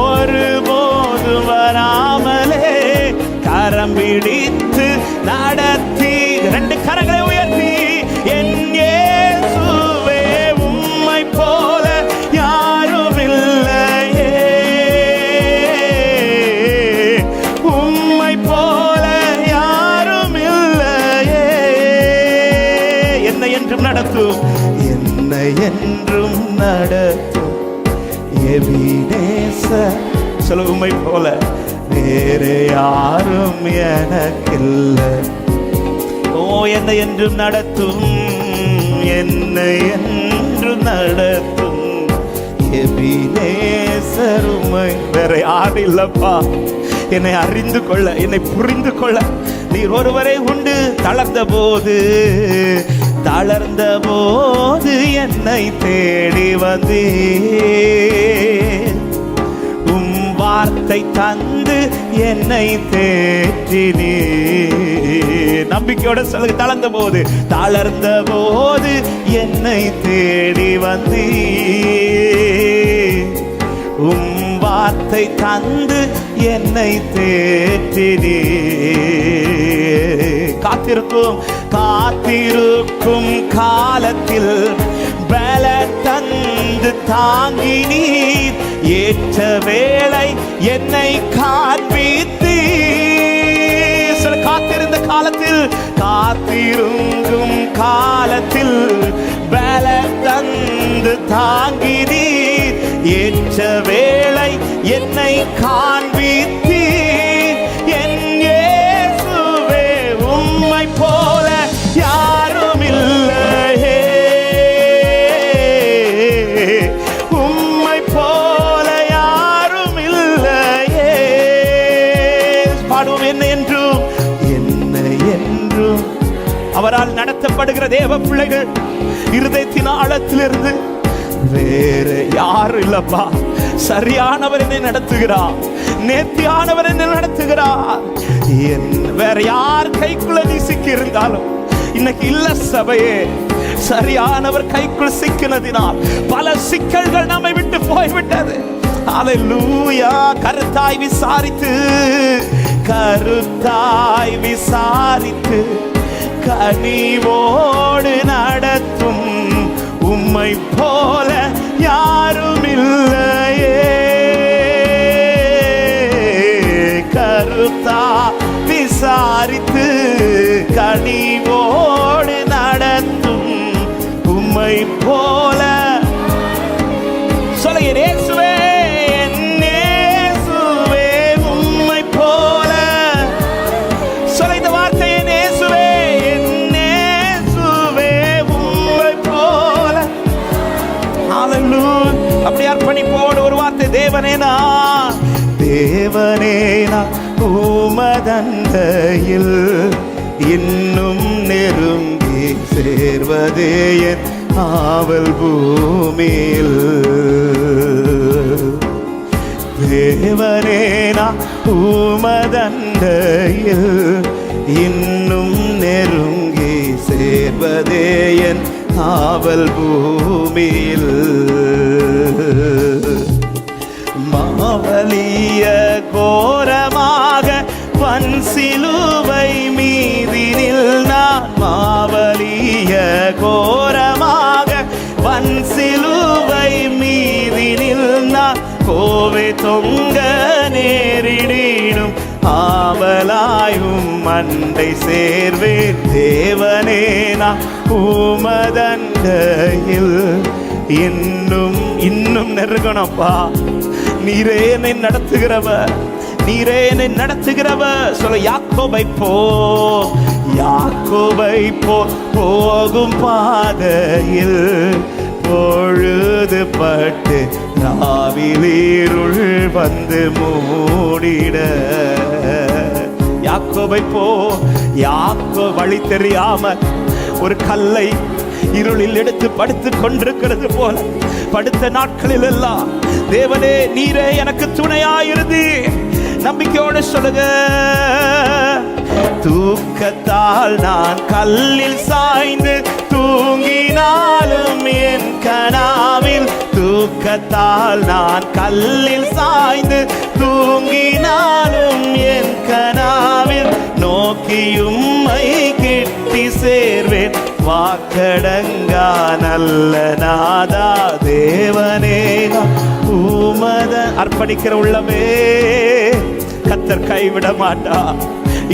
Speaker 1: ஒருபோது வராமலே கரம் பிடித்து நடத்தி. ரெண்டு கரங்களை உயர்த்தி, என் இயேசுவே உம்மை போல யாரும் இல்லையே, உம்மை போல யாரும் இல்லையே. என்னை என்றும் நடத்தும், என்னை என்றும் நடத்தும் எபினேசர். சொல்ல, உம்மை போல வேறு யாரும் எனக்கில்லை. ஓ, என்னை என்றும் நடத்தும், என்னை என்றும் நடத்தும் எபினேசர். உம்மை வேற யாரும் இல்லப்பா. என்னை அறிந்து கொள்ள, என்னை புரிந்து கொள்ள நீர் ஒருவரை உண்டு. தளர்ந்த போது என்னை தேடி வந்தீர், வார்த்தை தந்து என்னை தேற்றினீர். நம்பிக்கையோட சொல்லுங்க, தளர்ந்த போது என்னை தேடி வந்தீர், வார்த்தை தந்து என்னை தேற்றினீர். காத்திருக்கும் காலத்தில் பல தந்து தாங்கினீர், ஏற்ற வேளை என்னை காண்பித்தீர். சில காத்திருக்கும் காலத்தில் பல தந்து தாங்கினீர், ஏற்ற வேளை என்னை காண்பித்தீர். என் இயேசுவே உம்மை போல யாரும் இல்லையே, உம்மை போல யாரும் இல்லையே. பாடுவோம். என்னை என்றும் அவரால் நடத்தப்பட்ட பாடுகிற தேவ பிள்ளைகள் இருதயத்தின் ஆழத்திலிருந்து வேற யாரும் இல்லப்பா, சரியானவர் என்னை நடத்துகிறார், நேர்த்தியானவர் என்னை நடத்துகிறார். வேற யார் கைக்குள்ள நீ சிக்கி இருந்தாலும் இன்னைக்கு இல்ல சபையே, சரியானவர் கைக்குள் சிக்கினதினால் பல சிக்கல்கள் நம்மை விட்டு போய்விட்டது. அல்லேலூயா. கருத்தாய் விசாரித்து கனிவோடு நடத்தும் உம்மை போல யாரும் இல்லையே. கருத்தாய் விசாரித்து கனிவோடு நடத்தும் உம்மை போல. சொல்லுங்க, இயேசுவே, இயேசுவே உம்மை போல. சொல்ல இந்த வார்த்தையை, இயேசுவே, இயேசுவே உம்மை போல. ஹalleluya. அப்படி அர்ப்பணிப்போடு ஒரு வார்த்தை, தேவனே நான் உமதண்டையில் இன்னும் நெருங்கி சேர்வதே என் ஆவல் பூமியில். தேவனே நான் உமதண்டையில் இன்னும் நெருங்கி சேர்வதே என் ஆவல் பூமியில். மாவலிய கோரமாக பன்சிலுவை மீதினில் நான், மாவலிய கோரமாக பன்சிலுவை மீதினில் நான் கோவை தொங்க நேரிடினும் ஆவலாயும் மண்டை சேர்வேன். தேவனே நான் உமதண்டையில் இன்னும் நெருங்கணும்ப்பா. நீரே என்னை நடத்துகிறவர், நீரே என்னை நடத்துகிறவர். சொல்ல, யாக்கோபை போ போகும் பாதையில் பொழுது பட்டு ராவிலீருள் வந்து மூடிட. யாக்கோபை யாக்கோ வழி தெரியாம ஒரு கல்லை இருளில் எடுத்து படுத்துக் கொண்டிருக்கிறது போல படுத்த நாட்களில் எல்லாம் தேவனே நீரே எனக்கு துணையாயிருந்து நம்பிக்கையோடு சொல்லுங்க. தூக்கத்தால் நான் கல்லில் சாய்ந்து தூங்கினாலும் என் கனாவில், தூக்கத்தால் நான் கல்லில் சாய்ந்து தூங்கினாலும் என் கனாவில் நோக்கியும் மை கிட்டி சேர்வேன். வாக்கடங்கா நல்ல நாதா தேவனே உமத. அர்ப்பணிக்கிற உள்ளமே, கர்த்தர் கைவிட மாட்டா.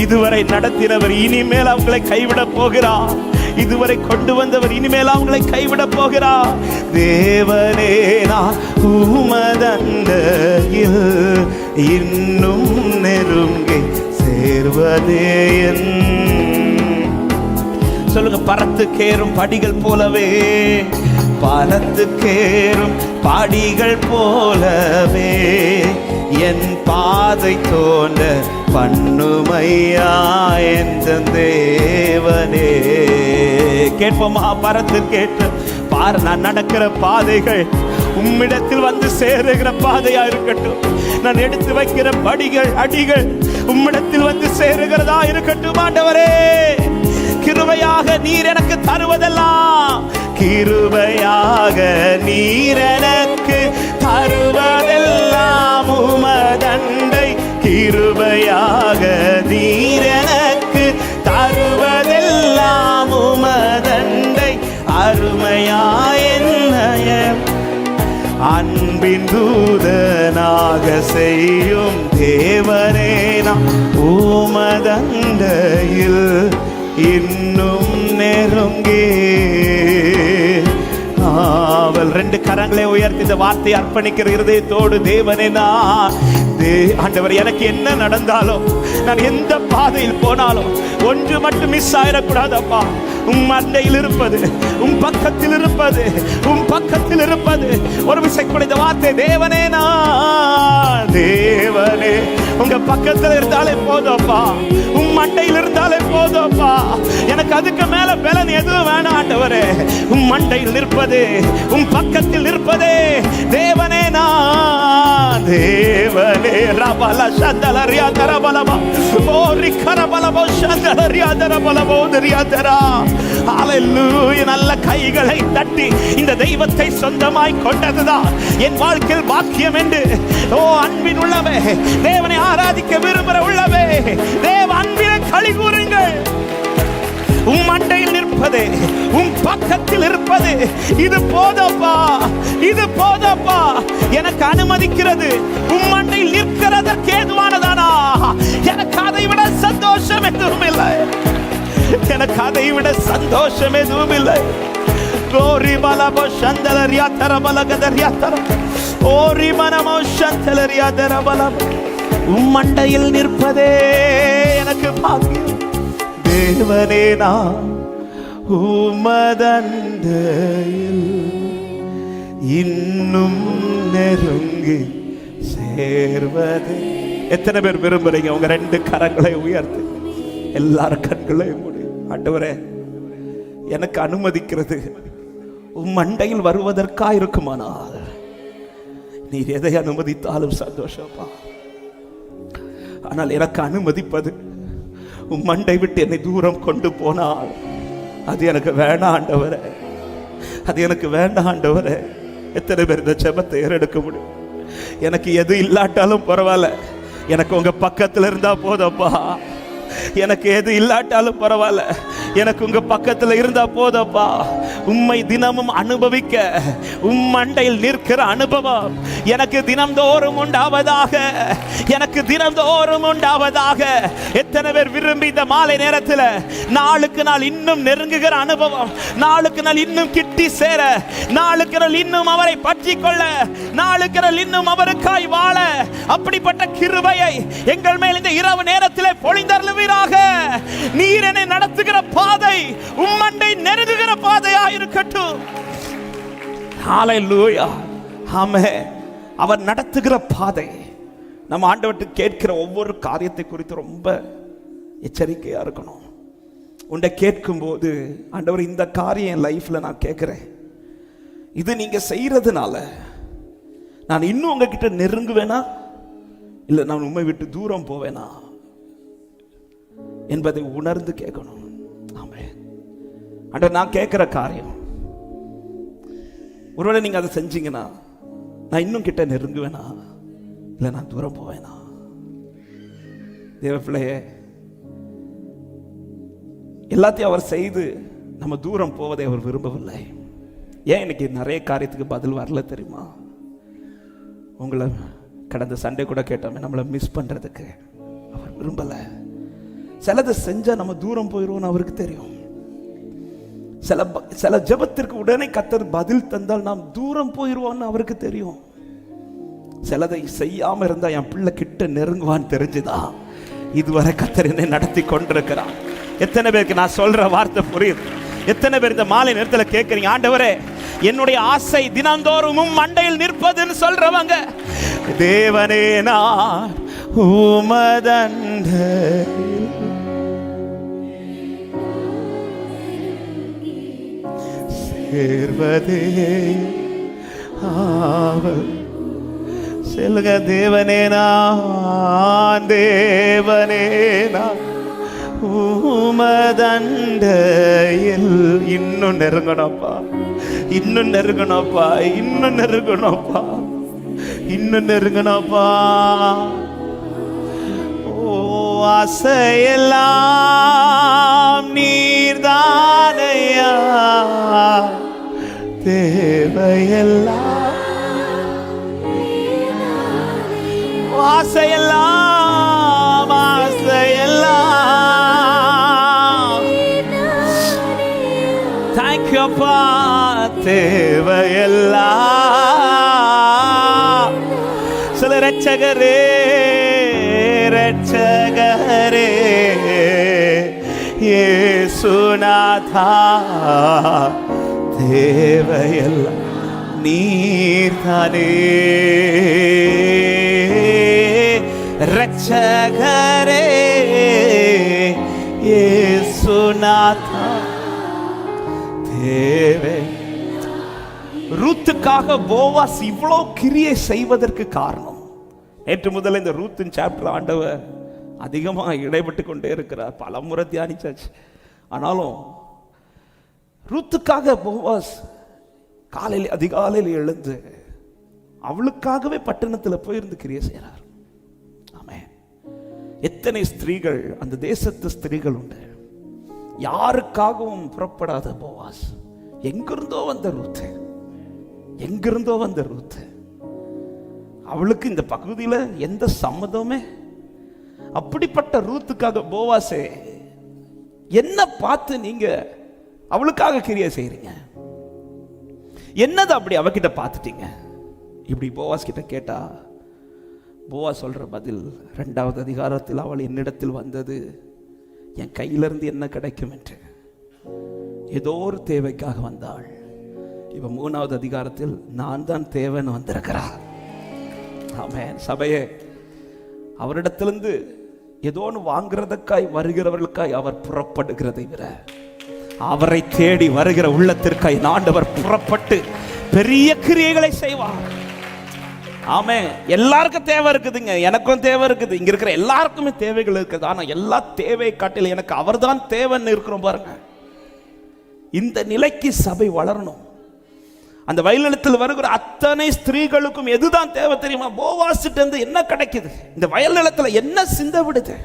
Speaker 1: இதுவரை நடத்தினவர் இனிமேல் அவங்களை கைவிட போகிறார். இதுவரை கொண்டு வந்தவர் இனிமேல் அவங்களை கைவிட போகிறார். தேவனே நான் உமதண்டையில் இன்னும் நெருங்கி சேர்வதே என். சொல்லுங்க, பறத்துக்கேறும் படிகள் போலவே, பறத்துக்கேறும் படிகள் போலவே என் பாதை தோன்ற பண்ணுமையா என்ற தேவனே. கேட்போமா? பறத்து கேட்டு பாரு, நான் நடக்கிற பாதைகள் உம்மிடத்தில் வந்து சேருகிற பாதையா இருக்கட்டும். நான் எடுத்து வைக்கிற படிகள் அடிகள் உம்மிடத்தில் வந்து சேருகிறதா இருக்கட்டும். ஆண்டவரே, கிருபையாக நீர் எனக்கு தருவதெல்லாம், கிருபையாக நீர் எனக்கு தருவதெல்லாம் உமதண்டை, கிருபையாக நீர் எனக்கு தருவதெல்லாம் உமதண்டை. அருமையாய் என்னைய அன்பின் தூதனாக செய்யும் தேவனே நான் உமதண்டையில் இன்னும் நெருங்கி ஆவல். ரெண்டு கரங்களை உயர்த்தி இந்த வார்த்தையை அர்ப்பணிக்கிற இருதயத்தோடு, தேவனே நான் ஆண்டவர் எனக்கு என்ன நடந்தாலும், நான் எந்த பாதையில் போனாலும் ஒன்று மட்டும் மிஸ் ஆயிடக்கூடாதப்பா. உம் அண்டையில் இருப்பது, உம் பக்கத்தில் இருப்பது, உம் பக்கத்தில் இருப்பது. ஒரு விசை கூட இந்த வார்த்தை, தேவனே நான், தேவனே உங்க பக்கத்துல இருந்தாலே போதும்ப்பா, உன் மண்டையில் இருந்தாலே போதும்ப்பா. எனக்கு அதுக்கு மேல பலன் எதுவும் வேணாம் ஆண்டவரே. உன் மண்டையில் நிற்பது, உன் பக்கத்தில் நிற்பதே தேவனே. நான் தேவனே ரபல சந்தலரியா தரபலமா ஓரி கரபலமோ சந்தலரியா தரபலமோ தெரியாதரா. ஹalleluya. நல்ல கைகளை தட்டி இந்த தெய்வத்தை சொந்தமாய் கொண்டதுதான் என் வாழ்க்கையில் பாக்கியம் என்று. ஓ அன்பின் உள்ளவே, தேவனை ஆராதிக்க விரும்புகிற உள்ளவே, தேவ அன்பிலே களி கூறுங்கள். உன் மண்டையில் நிற்பது, உன் பக்கத்தில் இருப்பது, இது போதப்பா, இது போதப்பா. எனக்கு அனுமதிக்கிறது உன் மண்டையில் நிற்கிறதற்கு ஏதுவானதானா? எனக்கு அதை விட சந்தோஷம் எதுவும் இல்லை, எனக்கு அதை விட சந்தோஷம் எதுவும் இல்லை. கோரி பலபோ சந்தலரியா தரபலகதரியா தர ஓரி மனமோ சந்தலரியா தரபலம். உன் மண்டையில் நிற்பதே எனக்கு பாக்கியம். தேவனே நான் உமதண்டையில் இன்னும் நெருங்கி சேர்வது. எத்தனை பேர் விரும்புறீங்க? உங்க 2 கரங்களை உயர்த்து, எல்லாரும் கண்களையும் மூடி. ஆண்டவரே, எனக்கு அனுமதிக்கிறது உம் மண்டையில் வருவதற்கா இருக்குமானால் நீர் எதை அனுமதித்தாலும் சந்தோஷப்பா. ஆனால் எனக்கு அனுமதிப்பது உம் மண்டை விட்டு என்னை தூரம் கொண்டு போனால் அது எனக்கு வேண்டாம் ஆண்டவரே, அது எனக்கு வேண்டாம் ஆண்டவரே. எத்தனை பேர் இந்த ஜெபத்தை ஏறெடுக்க முடியும்? எனக்கு எது இல்லாட்டாலும் பரவாயில்ல, எனக்கு உங்க பக்கத்துல இருந்தா போதப்பா. எனக்கு எது இல்லாட்டாலும் பரவாயில்ல, எனக்கு உங்க பக்கத்துல இருந்தா போதப்பா. உம்மை தினமும் அனுபவிக்க உம் மண்டையில் நிற்கிற அனுபவம் எனக்கு தினம்தோறும் உண்டாவதாக, எனக்கு தினம்தோறும் உண்டாவதாக. எத்தனை பேர் விரும்பி இந்த மாலை நேரத்தில் நாளுக்கு நாள் இன்னும் நெருங்குகிற அனுபவம், நாளுக்கு நாள் இன்னும் கிட்டி சேர, நாளுக்கு நாள் இன்னும் அவரை பற்றி கொள்ள, நாளுக்கு நாள் இன்னும் அவருக்காய் வாழ, அப்படிப்பட்ட கிருபையை எங்கள் மேல் இந்த இரவு நேரத்தில் பொழிந்தருளுவீராக. நீர் என்னை நடத்துகிற பாதை உம்மண்டை நெருங்குகிற பாதையா இருக்கட்டும். ஹalleluya. ஆமென். அவர் நடத்துகிற பாதை. நம்ம ஆண்டவர்கிட்ட கேட்கிற ஒவ்வொரு காரியத்தை குறித்து ரொம்ப எச்சரிக்கையா இருக்கணும். உன்னை கேட்கும் போது, ஆண்டவர் இந்த காரியம் என் லைஃப்ல நான் கேட்கிறேன், இது நீங்க செய்யறதுனால நான் இன்னும் உங்ககிட்ட நெருங்குவேனா இல்லை நான் உண்மை விட்டு தூரம் போவேனா என்பதை உணர்ந்து கேட்கணும். ஆமென். ஆண்டவர், நான் கேட்கிற காரியம் ஒருவேளை நீங்க அதை செஞ்சீங்கன்னா நான் இன்னும் கிட்ட நெருங்குவேனா இல்லை நான் தூரம் போவேனா? தேவ பிள்ளையே, எல்லாத்தையும் அவர் செய்து நம்ம தூரம் போவதை அவர் விரும்பவில்லை. ஏன் இன்னைக்கு நிறைய காரியத்துக்கு பதில் வரல தெரியுமா? உங்களை கடந்த சண்டே கூட கேட்டோமே, நம்மளை மிஸ் பண்றதுக்கு அவர் விரும்பல. சிலதை செஞ்சா நம்ம தூரம் போயிடுவோம்னு அவருக்கு தெரியும். சில ஜெபத்திற்கு உடனே கர்த்தர் பதில் தந்தால் நாம் தூரம் போயிடுவோம்னு அவருக்கு தெரியும். சிலதை செய்யாம இருந்தா என் பிள்ளை கிட்ட நெருங்குவான்னு தெரிஞ்சுதா இதுவரை கர்த்தர் என்னை நடத்தி கொண்டிருக்கிறார். எத்தனை பேருக்கு நான் சொல்ற வார்த்தை புரியுது? எத்தனை பேர் இந்த மாலை நேரத்தில் கேட்குறீங்க, ஆண்டவரே என்னுடைய ஆசை தினந்தோறும் மண்டையில் நிற்பதுன்னு சொல்றவங்க, தேவனே நான் உமதண்டையில் சேர்வதே ஆவல். சொல்லுங்க, தேவனே நான், தேவனே நான் உமதண்டையில் இன்னும் நெருங்கணும்ப்பா, இன்னும் நெருங்கணும்ப்பா, இன்னும் நெருங்கணும்ப்பா, இன்னும் நெருங்கணும்ப்பா. ஓ ஆசையெல்லாம் நீர்தானையா, தேவையெல்லாம் ஆசையெல்லாம், ஆசையெல்லாம் தேங்க்யூப்பா, தேவையெல்லாம். சில ரட்சகரே, ரட்சகரே இயேசுநாதா, தேவையெல்லாம் நீர்தானே. ரட்சகரே, ரட்சகரே இயேசுநாதா தேவை. ரூத்துக்காக போவாஸ் இவ்வளவு கிரியை செய்வதற்கு காரணம், நேற்று முதல்ல இந்த ரூத்தின் சாப்டர் ஆண்டவர் அதிகமாக இடைப்பட்டு கொண்டே இருக்கிறார், பல முறை தியானிச்சாச்சு. ஆனாலும் ரூத்துக்காக போவாஸ் காலையில் அதிகாலையில் எழுந்து அவளுக்காகவே பட்டணத்தில் போயிருந்து கிரியை செய்கிறார். ஆமென். எத்தனை ஸ்திரீகள் அந்த தேசத்து ஸ்திரீகள் உண்டு, யாருக்காகவும் புறப்படாத போவாஸ். எங்கிருந்தோ வந்த ரூத்து, எங்கிருந்தோ வந்த ரூத்து. அவளுக்கு இந்த பகுதியில் எந்த சம்மதமே. அப்படிப்பட்ட ரூத்துக்காக போவாசே என்ன பார்த்து நீங்க அவளுக்காக கிரியை செய்றீங்க? என்னது அப்படி அவகிட்ட பார்த்துட்டீங்க? இப்படி போவாஸ் கிட்ட கேட்டா போவாஸ் சொல்ற பதில் 2வது அதிகாரத்தில், அவள் என்னிடத்தில் வந்தது என் கையிலிருந்து என்ன கிடைக்கும் என்று. ஏதோ ஒரு தேவைக்காக வந்தாள். இப்ப 3வது அதிகாரத்தில் நான் தான் தேவைன்னு வந்திருக்கிறார். ஆமென். சபையே, அவரிடத்திலிருந்து ஏதோ ஒன்று வாங்குறதுக்காய் வருகிறவர்களுக்காய் அவர் புறப்படுகிறதை விட அவரை தேடி வருகிற உள்ளத்திற்காய் ஆண்டவர் புறப்பட்டு பெரிய கிரியைகளை செய்வார். ஆமென். எல்லாருக்கும் தேவை இருக்குதுங்க, எனக்கும் தேவை இருக்குது, இங்க இருக்கிற எல்லாருக்குமே தேவைகள் இருக்குது. ஆனா எல்லா தேவை காட்டில எனக்கு அவர் தான் தேவைன்னு இருக்கிறோம் பாருங்க. இந்த நிலைக்கு சபை வளரணும். அந்த வயல்நிலத்தில் வருகிற அத்தனை ஸ்திரீகளுக்கும் எதுதான் தேவை தெரியுமா? போவாசிட்ட இருந்து என்ன கிடைக்குது, இந்த வயல் நிலத்தில் என்ன சிந்த விடுது,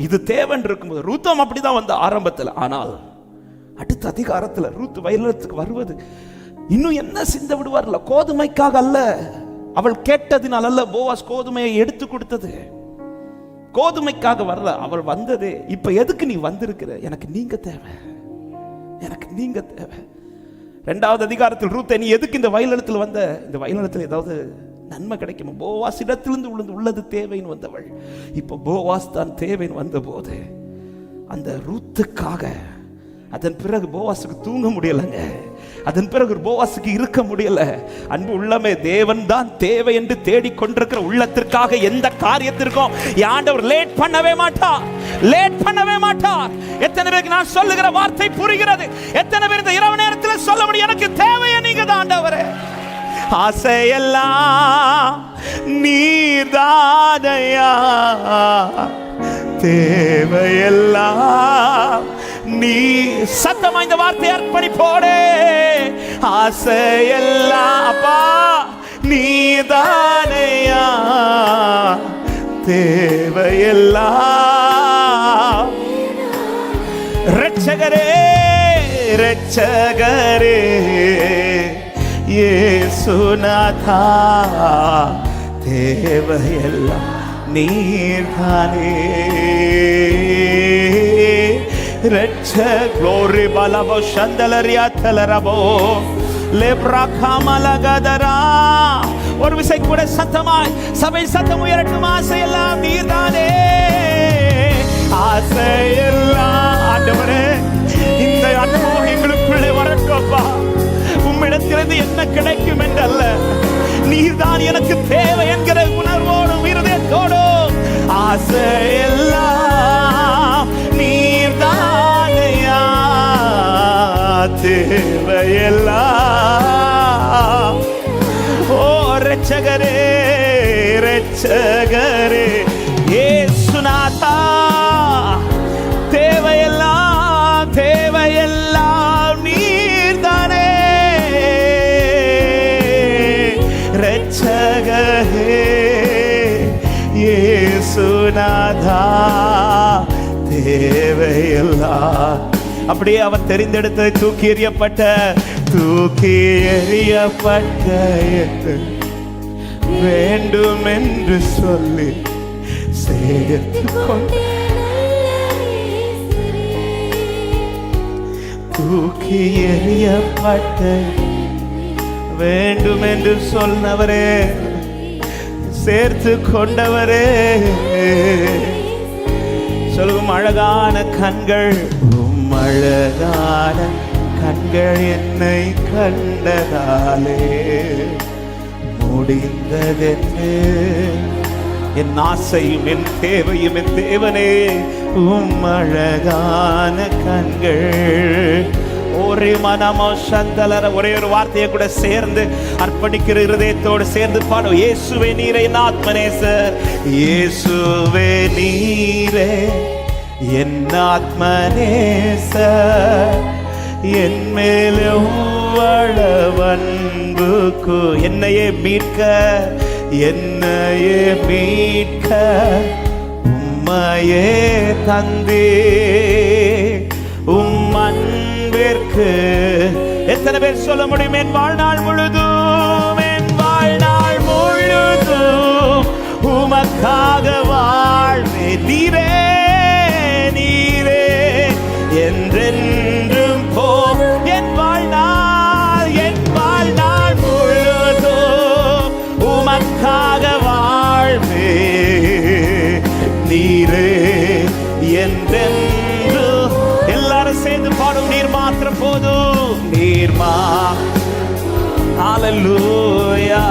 Speaker 1: இது தேவைன்னு இருக்கும்போது. ரூத்தும் அப்படிதான் வந்த ஆரம்பத்தில். ஆனால் அடுத்த அதிகாரத்தில் ரூத் வயல்நிலத்துக்கு வருவது இன்னும் என்ன சிந்த விடுவார்ல, கோதுமைக்காக அல்ல, அவள் கேட்டதினால் அல்ல. போவாஸ் கோதுமையை எடுத்து கொடுத்தது கோதுமைக்காக வரல. அவள் வந்தது இப்ப எதுக்கு நீ வந்திருக்கிற, எனக்கு நீங்க தேவை, எனக்கு நீங்க தேவை. 2வது அதிகாரத்தில் ரூத், நீ எதுக்கு இந்த வயல்நிலத்தில் வந்த, இந்த வயல்நிலத்தில் ஏதாவது நன்மை கிடைக்குமா? போவாஸ் இடத்திலிருந்து உள்ளது தேவைன்னு வந்தவள் இப்போ போவாஸ் தான் தேவைன்னு வந்த போது அந்த ரூத்துக்காக, அதன் பிறகு போவாஸுக்கு தூங்க முடியலைங்க, அதன் பிறகு போவாஸுக்கு இருக்க முடியல. அன்பு உள்ளமே, தேவன் தான் தேவை என்று தேடிக்கொண்டிருக்கிற உள்ளத்திற்காக எந்த காரியத்திற்கும் ஆண்டவர் லேட் பண்ணவே மாட்டார், லேட் பண்ணவே மாட்டார். எத்தனை பேருக்கு நான் சொல்லுகிற வார்த்தை புரிகிறது? எத்தனை பேர் இந்த இரவு நேரத்தில் சொல்ல முடியும், எனக்கு தேவையே நீங்க தான் ஆண்டவரே. ஆசையெல்லாம் நீர்தானையா, தேவையெல்லாம் நீ. சத்தமா இந்த வார்த்தை அர்ப்பணிப்போடே. ஆசையெல்லாம் அப்பா நீதானையா, தேவையெல்லாம். ரட்சகரே ரட்சகரே இயேசுநாதா, தேவையெல்லாம் நீர்தானே. ரட்ச க்ளோரி பலபோ சந்தலரியா தலரபோ லெப்ரகாமலகதரா. ஒரு விசை கூட சத்தமாய் சபை சத்தம் உயரட்டும். ஆசையெல்லாம் நீர்தானே, ஆசையெல்லாம். ஆண்டவரே, இந்த அனுபவம் எங்களுக்குள்ளே வரட்டும்ப்பா. உம்மிடத்திலிருந்து என்ன கிடைக்கும் என்றல்ல, நீர்தான் எனக்கு தேவை என்கிற உணர்வோடும் இருதயத்தோடும். ஆசையெல்லாம் நீர்தானையா, தேவையெல்லாம். ஓ ரட்சகரே ரட்சகரே இயேசுநாதா, தேவையெல்லாம் தேவையெல்லாம் நீர்தானே. ரட்சகரே இயேசுநாதா, தேவையெல்லாம். அப்படியே அவர் தெரிந்தெடுத்த தூக்கி எறியப்பட்ட வேண்டும் என்று சொல்லி சேர்த்து கொண்ட, தூக்கி எறியப்பட்ட வேண்டும் என்று சொன்னவரே, சேர்த்து கொண்டவரே. சொல்லும் அழகான கண்கள், அழகான கண்கள் என்னை கண்டதாலே முடிந்ததென்று என் ஆசையும் என் தேவையும் என் தேவனே அழகான கண்கள். ஒரே மனமோ சந்தலர ஒரே ஒரு வார்த்தையை கூட சேர்ந்து அர்ப்பணிக்கிற இருதயத்தோடு சேர்ந்து பாடும். இயேசுவே நீரே என் ஆத்மநேசர், இயேசுவே நீரே என் ஆத்மநேசர், என் மேலே அன்புக்கு என்னையே மீட்க உம்மையே தந்தே உம் அன்பிற்கு. எத்தனை பேர் சொல்ல முடியும்? என் வாழ்நாள் முழுதும் உமக்காக வாழ்வே. நீரே நீரே என்றென்றும் போ. என் வாழ்நாள் முழுதும் உமக்காக வாழ்வே. நீரே என்றென்று. எல்லாரும் சேர்ந்து பாடும். நீர் மாத்திரம் போதும். நீர்மா. ஹல்லேலூயா.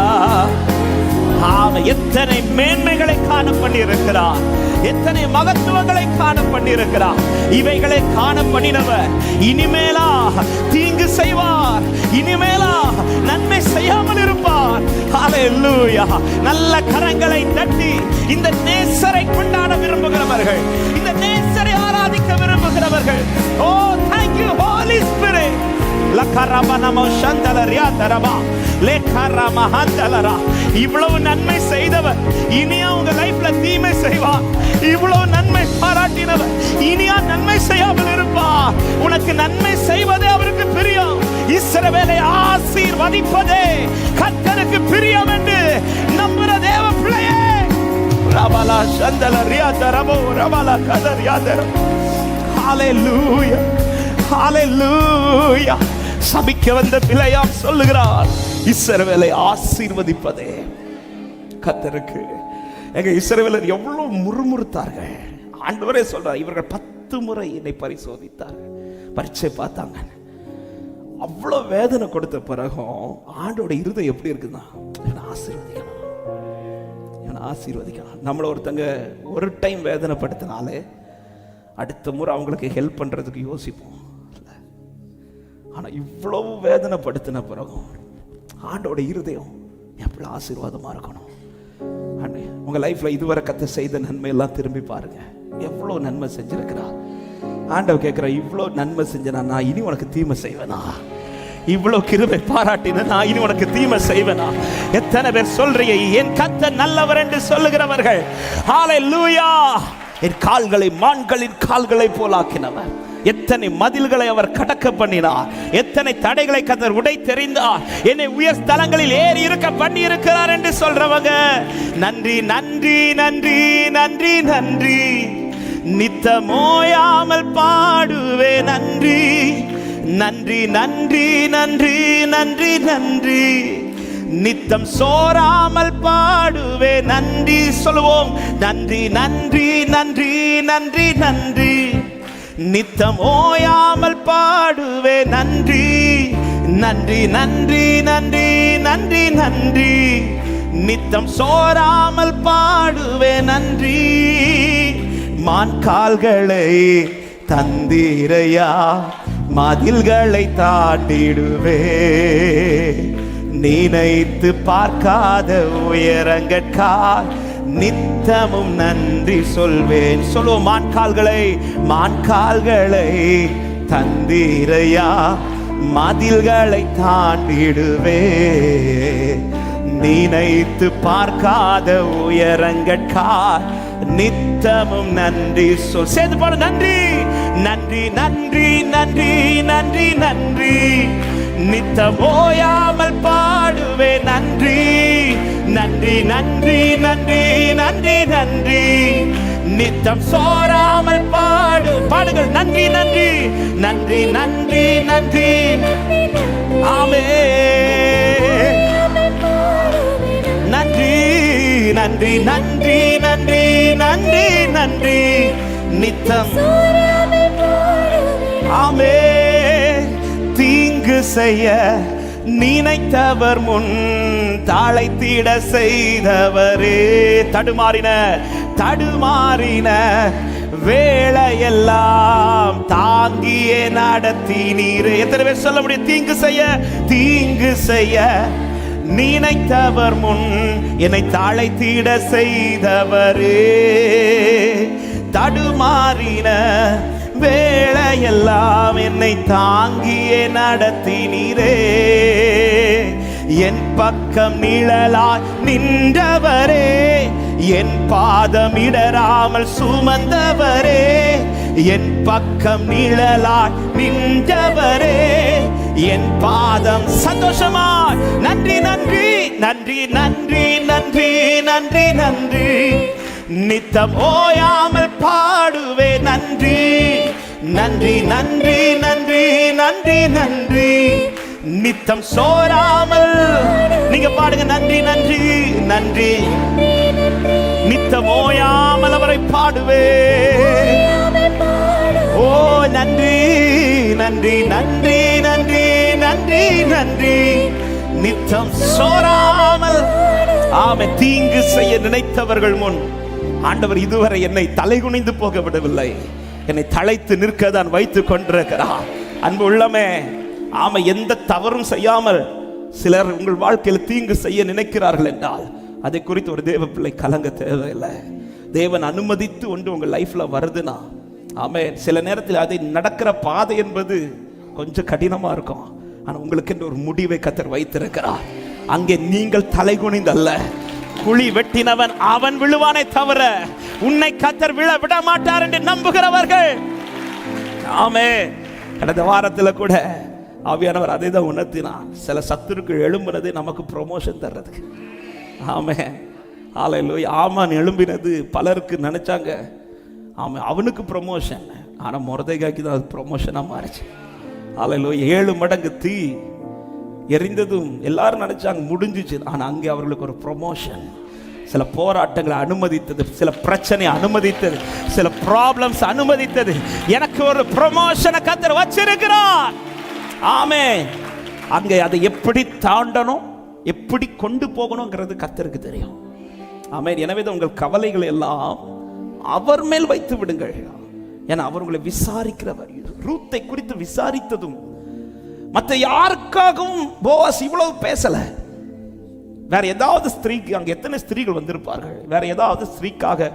Speaker 1: எத்தனை மேன்மைகளை காண பண்ணியிருக்கிறார், எத்தனை மகத்துவங்களை காண பண்ணியிருக்கிறார். இவைகளை காண பண்ணினவர் இனிமேலா தீங்கு செய்வார், இனிமேலா நன்மை செய்யாமல் இருப்பார். ஹல்லேலூயா. நல்ல கரங்களை தட்டி இந்த நேசரை கொண்டாட விரும்புகிறவர்கள், இந்த நேசரை ஆராதிக்க விரும்புகிறவர்கள், ஓ thank you Holy Spirit. இவ்வளவு நன்மை செய்தவர் இனியா உங்க லைஃப்ல தீமை செய்வார். இவ்வளவு நன்மை பாராட்டினவர் இனியா நன்மை செய்யாமல் இருப்பார். உனக்கு நன்மை செய்வதே அவருக்கு பிரியம். இஸ்ரவேலை ஆசீர்வதிப்பதே கர்த்தருக்கு பிரியம் என்று நம்புற தேவ பிள்ளையே. ரபலா சந்தல ரியாத ரபோ ரபலா கதர் யாதர. ஹல்லேலூயா ஹல்லேலூயா. சபிக்க வந்த பிள்ளையாம் சொல்லுகிறார், இஸ்ரவேலை ஆசீர்வதிப்பதே கர்த்தருக்கு. எங்க இஸ்ரவேலர் எவ்வளவு முறுமுறுத்தார்கள். ஆண்டவரே சொல்றார், இவர்கள் 10 முறை என்னை பரிசோதித்தார்கள், பரீட்சை பார்த்தாங்க. அவ்வளவு வேதனை கொடுத்த பிறகும் ஆண்டோட இருதயம் எப்படி இருக்குன்னா, ஆசீர்வதிக்கணும். நம்மள ஒருத்தங்க ஒரு டைம் வேதனைப்படுத்தினாலே அடுத்த முறை அவங்களுக்கு ஹெல்ப் பண்றதுக்கு யோசிப்போம். ஆனா இவ்வளவு வேதனைப்படுத்தின பிறகும் ஆண்டோட இருதயம் எப்படி ஆசீர்வாதமா இருக்கணும். உங்க லைஃப்ல இதுவரை கர்த்தர் செய்த நன்மை எல்லாம் திரும்பி பாருங்க. எவ்வளவு நன்மை செஞ்சிருக்கிறார். ஆண்டவர் கேட்கிற, இவ்வளவு நன்மை செஞ்சனா நான் இனி உனக்கு தீமை செய்வேனா? இவ்வளவு கிருபை பாராட்டின நான் இனி உனக்கு தீமை செய்வேனா? எத்தனை பேர் சொல்றீங்க என் கர்த்தர் நல்லவர் என்று சொல்லுகிறவர்கள்? ஹல்லேலூயா. என் கால்களை மான்களின் கால்களை போலாக்கினவர். எத்தனை மதில்களை அவர் கடக்க பண்ணினார், எத்தனை தடைகளை கர்த்தர் உடை தெரிந்தார், என்னை உயர் ஸ்தலங்களில் ஏறி இருக்க பண்ணி இருக்கிறார் என்று சொல்றவங்க நன்றி நன்றி நன்றி நன்றி நன்றி. நித்தம் ஓயாமல் பாடுவே நன்றி நன்றி நன்றி நன்றி நன்றி நன்றி. நித்தம் சோராமல் பாடுவே நன்றி. சொல்லுவோம், நன்றி நன்றி நன்றி நன்றி நன்றி. நித்தம் ஓயாமல் பாடுவே நன்றி நன்றி நன்றி நன்றி நன்றி நன்றி. நித்தம் சோராமல் பாடுவே நன்றி. மான் கால்களை தந்தீரையா, மதில்களை தாண்டிடுவே. நினைத்து பார்க்காத உயரங்கற்காய் நித்தமும் நன்றி சொல்வேன். சொல்லுவோம், மான்கால்களை தந்தீரையா, மதில்களை தாண்டிடுவே. நினைத்து பார்க்காத உயரங்கற்காய் நித்தமும் நன்றி சொல். சேர்ந்து பாடு. நன்றி நன்றி நன்றி நன்றி நன்றி நன்றி. நித்தம் ஓயாமல் பாடுவே நன்றி நன்றி நன்றி நன்றி நன்றி நன்றி. நித்தம் சோராமல் பாடுங்கள். நன்றி நன்றி நன்றி நன்றி நன்றி. ஆமென். நன்றி நன்றி நன்றி நன்றி நன்றி நன்றி. நித்தம் ஆமென். தீங்கு செய்ய நினைத்தவர் முன் தாளைத்திட செய்தவரே. தடுமாறின வேளையெல்லாம் தாங்கியே நடத்தினீரே. எத்தனை பேர் சொல்ல முடியும்? தீங்கு செய்ய நினைத்தவர் முன் என்னை தாளைத்திட செய்தவரே. தடுமாறின வேளையெல்லாம் என்னை தாங்கியே நடத்தினீரே. என் பக்கம் நிழலாய் நின்றவரே, என் பாதம் இடராமல் சுமந்தவரே. என் பக்கம் நிழலாய் நின்றவரே, என் பாதம் சந்தோஷமாய். நன்றி நன்றி நன்றி நன்றி நன்றி நன்றி நன்றி, நித்தம் ஓயாமல் பாடுவே. நன்றி நன்றி நன்றி நன்றி நன்றி நன்றி, நித்தம் சோராமல். நீங்க பாடுங்க, நன்றி நன்றி நன்றி, நித்தம் ஓயாமல் அவரை பாடுவே. ஓ நன்றி நன்றி நன்றி நன்றி நன்றி நன்றி, நித்தம் சோராமல். ஆமென். தீங்கு செய்ய நினைத்தவர்கள் முன் ஆண்டவர் இதுவரை என்னை தலைகுனிந்து போக விடவில்லை, என்னை தழைத்து நிற்க தான் வைத்துக் கொண்டிருக்கிறார். அன்பு உள்ளமே, ஆமா, எந்த தவறும் செய்யாமல் சிலர் உங்கள் வாழ்க்கையில் தீங்கு செய்ய நினைக்கிறார்கள் என்றால் அதை குறித்து ஒரு தேவ பிள்ளை கலங்க தேவையில்லை. தேவன் அனுமதித்து ஒன்று உங்கள் லைஃப்ல வருதுன்னா, ஆமென், சில நேரத்தில் அதை நடக்கிற பாதை என்பது கொஞ்சம் கடினமா இருக்கும். ஆனா உங்களுக்கு என்று ஒரு முடிவை கர்த்தர் வைத்திருக்கிறார். அங்கே நீங்கள் தலைகுனிந்தல்ல, குழி வெட்டினவன் அவன் விழுவானே தவிர உன்னை கர்த்தர் விழ விட மாட்டார் என்று நம்புகிறவர்கள். ஆமென். கடந்த வாரத்தில் கூட ஆவியானவர் அதை தான் உணர்த்தினார். சில சத்துருக்கள் எழும்புனது நமக்கு ப்ரொமோஷன் தர்றதுக்கு. ஆமென். ஹல்லேலூயா. ஆமான் எழும்பினது பலருக்கு நினைச்சாங்க ஆமாம் அவனுக்கு ப்ரொமோஷன், ஆனால் மொர்தெகாய்க்கு தான் அது ப்ரொமோஷனாக மாறிச்சு. ஹல்லேலூயா. 7 மடங்கு தீ எரிந்ததும் எல்லாரும் நினைச்சாங்க முடிஞ்சிச்சு, ஆனால் அங்கே அவர்களுக்கு ஒரு ப்ரொமோஷன். சில போராட்டங்களை அனுமதித்தது, சில பிரச்சனை அனுமதித்தது, சில ப்ராப்ளம்ஸ் அனுமதித்தது. எனக்கு ஒரு ப்ரொமோஷனை கர்த்தர் வச்சிருக்கிறார். ஆமென். அங்கே அதை எப்படி தாண்டணும், எப்படி கொண்டு போகணுங்கிறது கர்த்தருக்கு தெரியும். ஆமென். எனவே உங்கள் கவலைகளை எல்லாம் அவர் மேல் வைத்து விடுங்கள். ஏன்னா அவர் உங்களை விசாரிக்கிறவர். ரூத்தை குறித்து விசாரித்ததும் மற்ற யாருக்காகவும் போவாஸ் இவ்வளவு பேசல. வேற ஏதாவது ஸ்திரீக்கு, அங்க எத்தனை ஸ்திரீகள் வந்திருப்பார்கள், வேற ஏதாவது ஸ்திரீக்காக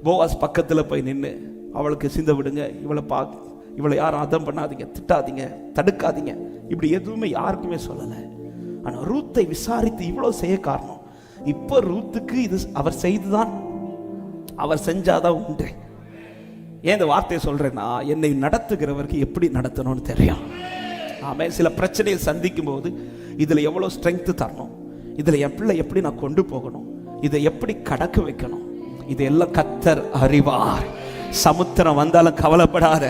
Speaker 1: போவாஸ் பக்கத்தில் போய் நின்று அவளுக்கு சிந்த விடுங்க, இவளை யாரும் அதம் பண்ணாதீங்க, திட்டாதீங்க, தடுக்காதீங்க, இப்படி எதுவுமே யாருக்குமே சொல்லலை. ஆனால் ரூத்தை விசாரித்து இவ்வளவு செய்ய காரணம், இப்போ ரூத்துக்கு இது அவர் செய்துதான், அவர் செஞ்சாதான் உண்டு. ஏன் இந்த வார்த்தையை சொல்றேன்னா, என்னை நடத்துகிறவருக்கு எப்படி நடத்தணும்னு தெரியும். ஆமாம். சில பிரச்சனையை சந்திக்கும் போது இதில் எவ்வளோ ஸ்ட்ரென்த்து தரணும், இதில் என் பிள்ளை எப்படி நான் கொண்டு போகணும், இதை எப்படி கடக்க வைக்கணும், இதெல்லாம் கர்த்தர் அறிவார். சமுத்திரம் வந்தாலும் கவலைப்படாத,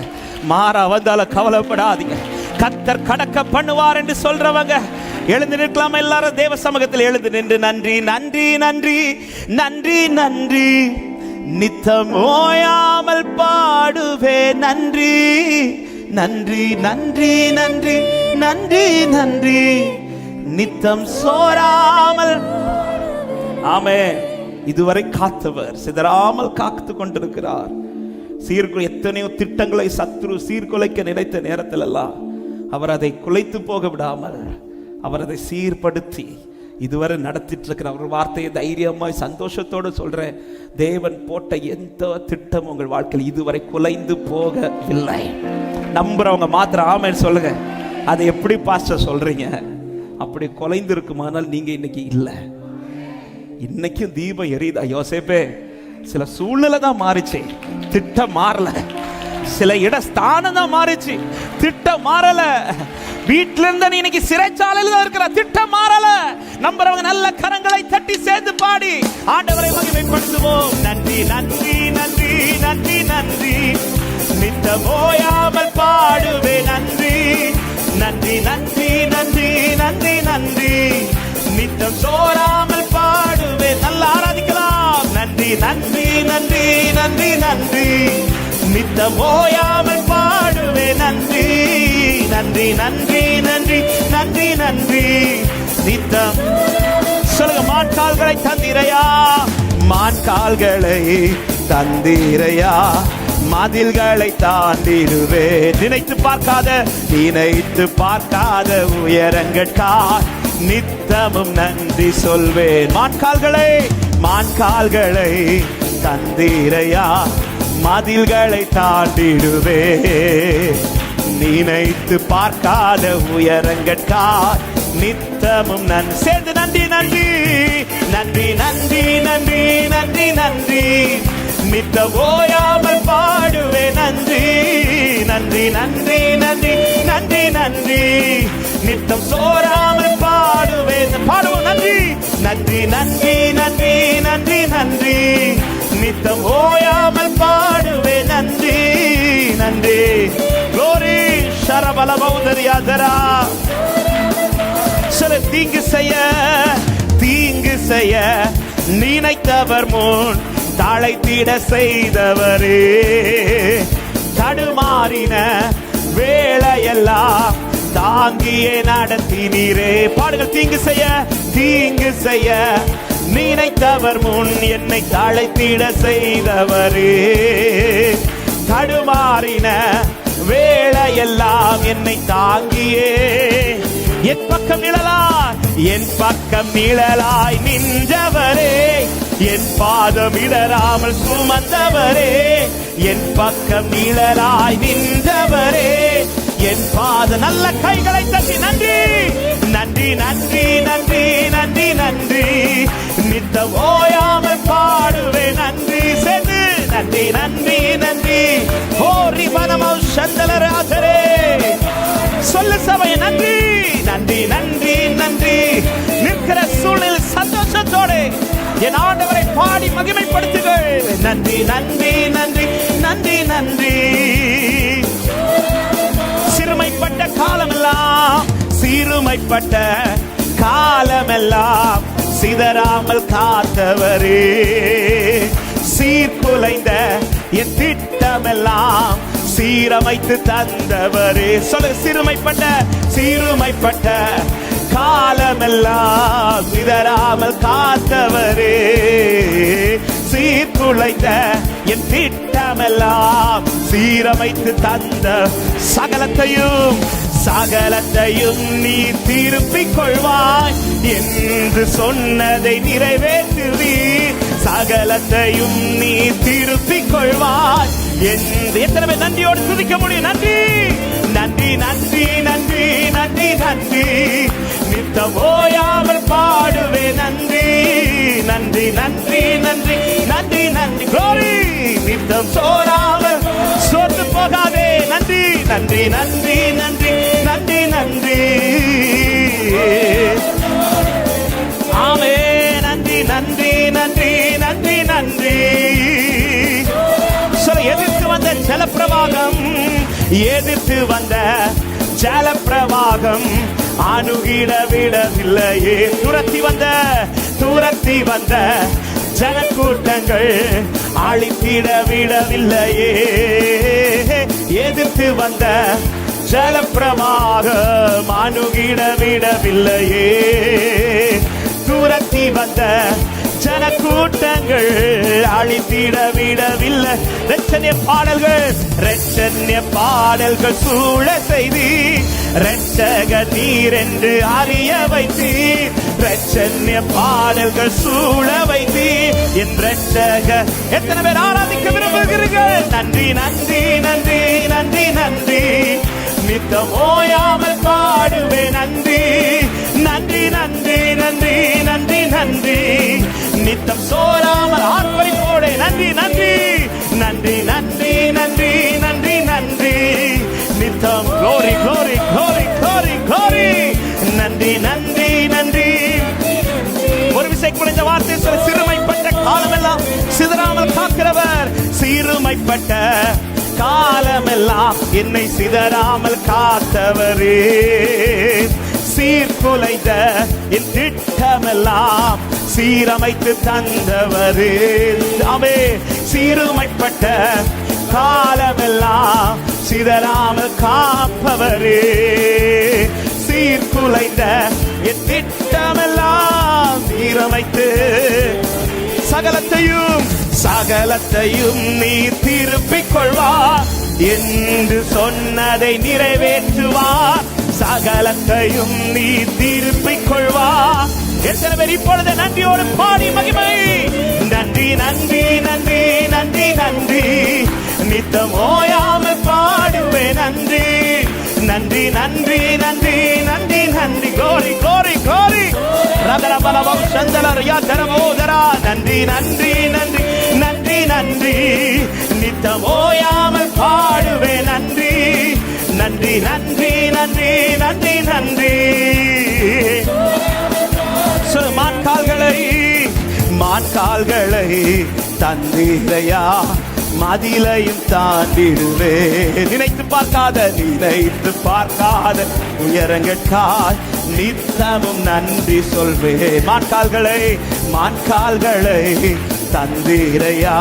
Speaker 1: மாறா வந்தாலும் கவலைப்படாதீங்க, கர்த்தர் கடக்க பண்ணுவார் என்று சொல்றவங்க எழுந்து நிற்கலாமா? எல்லாரும் தேவ சமூகத்தில் எழுந்து நின்று நன்றி நன்றி நன்றி நன்றி நன்றி, நித்தம் ஓயாமல் பாடுவே. நன்றி நன்றி நன்றி நன்றி நன்றி நன்றி, நித்தம் சோராமல். ஆமென். இதுவரை காத்தவர் சிதறாமல் காத்து கொண்டிருக்கிறார். எத்தனையோ திட்டங்களை சத்ரு சீர்குலைக்க நினைத்த நேரத்தில் எல்லாம் அவர் அதை குலைத்து போக விடாமல் அவர் அதை சீர்படுத்தி இதுவரை நடத்திட்டு இருக்கிற ஒரு வார்த்தையை தைரியமாய் சந்தோஷத்தோடு சொல்றேன். தேவன் போட்ட எந்த திட்டம் உங்கள் வாழ்க்கையில் இதுவரை குலைந்து போகவில்லை. நம்புறவங்க மாத்திரம் ஆமென் சொல்லுங்க. அதை எப்படி பாஸ்டர் சொல்றீங்க? அப்படி குலைந்து இருக்குமானால் நீங்க இன்னைக்கு இல்லை. இன்னைக்கும் தீபம் எரியுதா? யோசேப்பே, சில சூழ்நிலை தான் மாறிச்சு, திட்டம் மாறல. சில இட ஸ்தானம் தான் மாறிச்சு, திட்டம் மாறல. வீட்டில இருந்த நீ இன்னைக்கு சிறைச்சாலையில் தான் இருக்கிற, திட்டம் மாறல. நம்புறவங்க நல்ல கரங்களை தட்டி சேர்ந்து பாடி ஆண்டவரை மகிமைப்படுத்துவோம். நன்றி நன்றி நன்றி நன்றி நன்றி, நித்தம் ஓயாமல் பாடுவே. நன்றி நன்றி நன்றி நன்றி நன்றி நன்றி, நித்தம் சோராமல் பாடுவே. நல்லா ஆராதிக்கலாம். நன்றி நன்றி நன்றி நன்றி நன்றி, நித்தம் ஓயாமல் பாடுவே. நன்றி நன்றி நன்றி நன்றி நன்றி நன்றி நித்தம். சொல்லுங்க, மான்கால்களை தந்தீரையா, மான்கால்களை தந்தீரையா, மதில்களை தாண்டிடுவே. நினைத்து பார்க்காத உயரங்கட்கா நித்தமும் நன்றி சொல்வேன். மான்கால்களை தந்தீரையா, மதில்களை தாண்டிடுவே. நினைத்து பார்க்காத உயரங்கட்கா நித்தமும் சேர்ந்து நன்றி நன்றி நன்றி நன்றி நன்றி நன்றி நன்றி நித்த ஓயாமல் பாடுவே. நன்றி நன்றி நன்றி நன்றி நன்றி நன்றி நித்தம் சோராமல் பாடுவேன். பாடுவோம், நன்றி நன்றி நன்றி நன்றி நன்றி நன்றி நித்தம் ஓயாமல் பாடுவே. நன்றி நன்றி. glory ஷரபல பௌதரியாதரா. சில தீங்கு செய்ய நினைத்தவர் முன் தாளைத்திட செய்தவரே. தடுமாறின வேளையெல்லாம் தாங்கியே நடத்தினீரே. பாடுங்கள், தீங்கு செய்ய நினைத்தவர் முன் என்னை தாளைத்திட செய்தவரே. தடுமாறின வேளையெல்லாம் என்னை தாங்கியே என் பக்கம் நிழலாய் நின்றவரே. என் பாதம் இடராமல் சுமந்தவரே. என் பக்கம் நிழலாய் நின்றவரே. என் பாத நல்ல கைகளை தட்டி நன்றி நன்றி நன்றி நன்றி நன்றி நன்றி நித்த ஓயாமல் பாடுவே. நன்றி சேர்ந்து நன்றி நன்றி நன்றி. ஓரி வனமோ சந்தலராசரே. சொல்ல சபை நன்றி நன்றி நன்றி நன்றி. நிற்கிற சூழலில் சந்தோஷத்தோடு என் ஆண்டவரை பாடி மகிமைப்படுத்துங்கள். நன்றி நன்றி நன்றி நன்றி நன்றி. சிறுமைப்பட்ட காலமெல்லாம் சிதறாமல் காத்தவரே. சீர்குலைந்த என் திட்டமெல்லாம் சீரமைத்து தந்தவரே. சொல்ல, சிறுமைப்பட்ட காலமெல்லாம் சிதறாமல் காத்தவரே. சீர்குலைந்த என் திட்டமெல்லாம் சீரமைத்து தந்த சகலத்தையும் நீ திருப்பிக் கொள்வாய் என்று சொன்னதை நிறைவேற்றுவி. சகலத்தையும் நீ திருப்பிக் கொள்வாய் என்று எத்தனை பேர் நன்றியோடு துதிக்க முடியும்? நன்றி நன்றி நன்றி நன்றி நன்றி நன்றி நித்தம் ஓயாமல் பாடுவே. நன்றி நன்றி நன்றி நன்றி நன்றி நன்றி. glory நித்தம் சோராமல் சோர்ந்து போகாதே. நன்றி நன்றி நன்றி நன்றி நன்றி நன்றி. ஆமே நன்றி நன்றி நன்றி நன்றி நன்றி. எதிர்த்து வந்த ஜலப்பிரவாகம் அணுகிட விடவில்லையே. துரத்தி வந்த ஜனக்கூட்டங்கள் அழித்திட விடவில்லையே. எதிர்த்து வந்த ஜலப்பிரவாகம் அணுகிட விடவில்லையே. துரத்தி வந்த ஜனக்கூட்டங்கள் அழித்திட விடவில்லை. இரட்சண்ய பாடல்கள் சூழ செய்தி இரட்சக நீர் என்று அறிய வைத்தி. இரட்சண்ய பாடல்கள் சூழ வைத்தி என் இரட்சக. எத்தனை பேர் ஆராதிக்க விரும்புகிறீர்கள்? நன்றி நன்றி நன்றி நன்றி நன்றி நித்தம் ஓயாமல் பாடுவே. நன்றி நன்றி நன்றி நன்றி நன்றி நன்றி நித்தம் சோராமல் ஆர்ப்பரிப்போடு. நன்றி நன்றி நன்றி நன்றி நன்றி நன்றி நன்றி நித்தம். glory glory glory glory glory. நன்றி நன்றி நன்றி. ஒரு விசை குறைந்த வார்த்தை சொல்ல. சிறுமைப்பட்ட காலமெல்லாம் சிதறாமல் காக்கிறவர். சிறுமைப்பட்ட காலமெல்லாம் என்னை சிதறாமல் காத்தவரே. சீர்குலைந்த என் திட்டமெல்லாம் சீரமைத்து தந்தவரே. அவே சிறுமைப்பட்ட காலமெல்லாம் சிதறாமல் காப்பவரே, சீர்குலைந்த என் திட்டமெல்லாம் சீரமைத்து சகலத்தையும் நீ திருப்பிக் கொள்வார் என்று சொன்னதை நிறைவேற்றுவார். சகலத்தையும் நீ திருப்பிக் கொள்வார். எத்தனை பேர் இப்பொழுது நன்றியோடு பாடி மகிமை. நன்றி நன்றி நன்றி நன்றி நன்றி, நித்தம் ஓயாமல் பாடுவேன் நன்றி. நன்றி நன்றி நன்றி நன்றி நன்றி, கோரி கோரி கோரி ரகரபலவம் சந்தலரியா தரமோதரா. நன்றி நன்றி நன்றி நன்றி நன்றி, நித்தம் ஓயாமல் பாடுவேன் நன்றி. நன்றி நன்றி நன்றி நன்றி நன்றி. மான்கால்களை தந்தீரையா, மதிலையும் தாண்டிடுவே. நினைத்து பார்க்காத உயரங்கட்காய் நித்தமும் நன்றி சொல்வே. மான்கால்களை தந்தீரையா,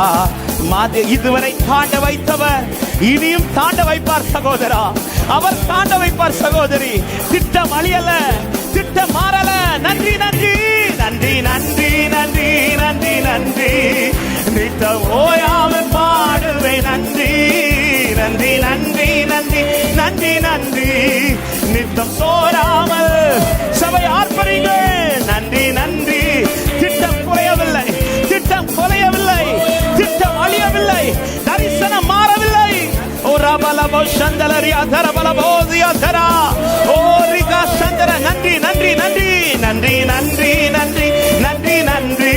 Speaker 1: இதுவரை தாண்ட வைத்தவர் இனியும் தாண்ட வைப்பார் சகோதரா. அவர் தாண்ட வைப்பார் சகோதரி. திட்டம் அழியல, திட்டம் மாறல. நன்றி நன்றி நன்றி நன்றி நன்றி நன்றி நன்றி, நித்தம் ஓயாமல் பாடுவேன் நன்றி. நன்றி நன்றி நன்றி நன்றி நன்றி, நித்தம் சோராமல் சபை ஆர்ப்பரிங்கள். நன்றி நன்றி. திட்டம் குறையவில்லை, திட்டம் குறையவில்லை, திட்டம் அழியவில்லை, தரிசனம் மாறவில்லை. ஓ ரபலபோ சந்தலரியா தரபலபோதியா தரா. ஓ ரிகா சந்தர. நன்றி நன்றி நன்றி நன்றி நன்றி நன்றி நன்றி நன்றி,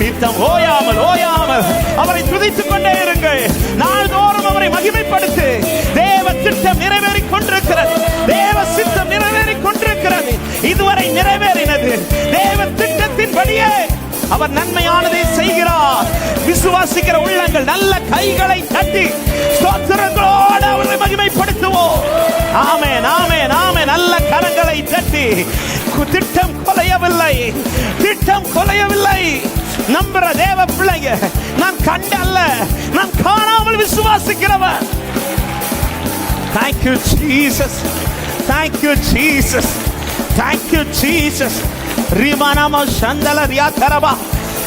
Speaker 1: நித்தம் ஓயாமல் அவரை துதித்துக் கொண்டே இருங்கள். நாள்தோறும் அவரை மகிமைப்படுத்து. தேவ திட்டம் நிறைவேறிக் கொண்டிருக்கிறது. தேவ சித்தம் நிறைவேறிக் கொண்டிருக்கிறது. இதுவரை நிறைவேறினது தேவ திட்டத்தின்படியே. அவர் நன்மையானதை செய்கிறார். விசுவாசிக்கிற உள்ளங்கள் நல்ல கைகளை தட்டி ஸ்தோத்திரங்களோடு அவரை மகிமைப்படுத்துவோம். ஆமென் ஆமென் ஆமென். நல்ல கரங்களை தட்டி. திட்டம் கொலையவில்லை, திட்டம் கொலையவில்லை. நம்புற தேவ பிள்ளைங்க, நான் கண்ட அல்ல, நான் காணாமல் விசுவாசிக்கிறவன். Thank you Jesus, thank you Jesus, thank you Jesus. ரிமனம சந்தலரியா தரபா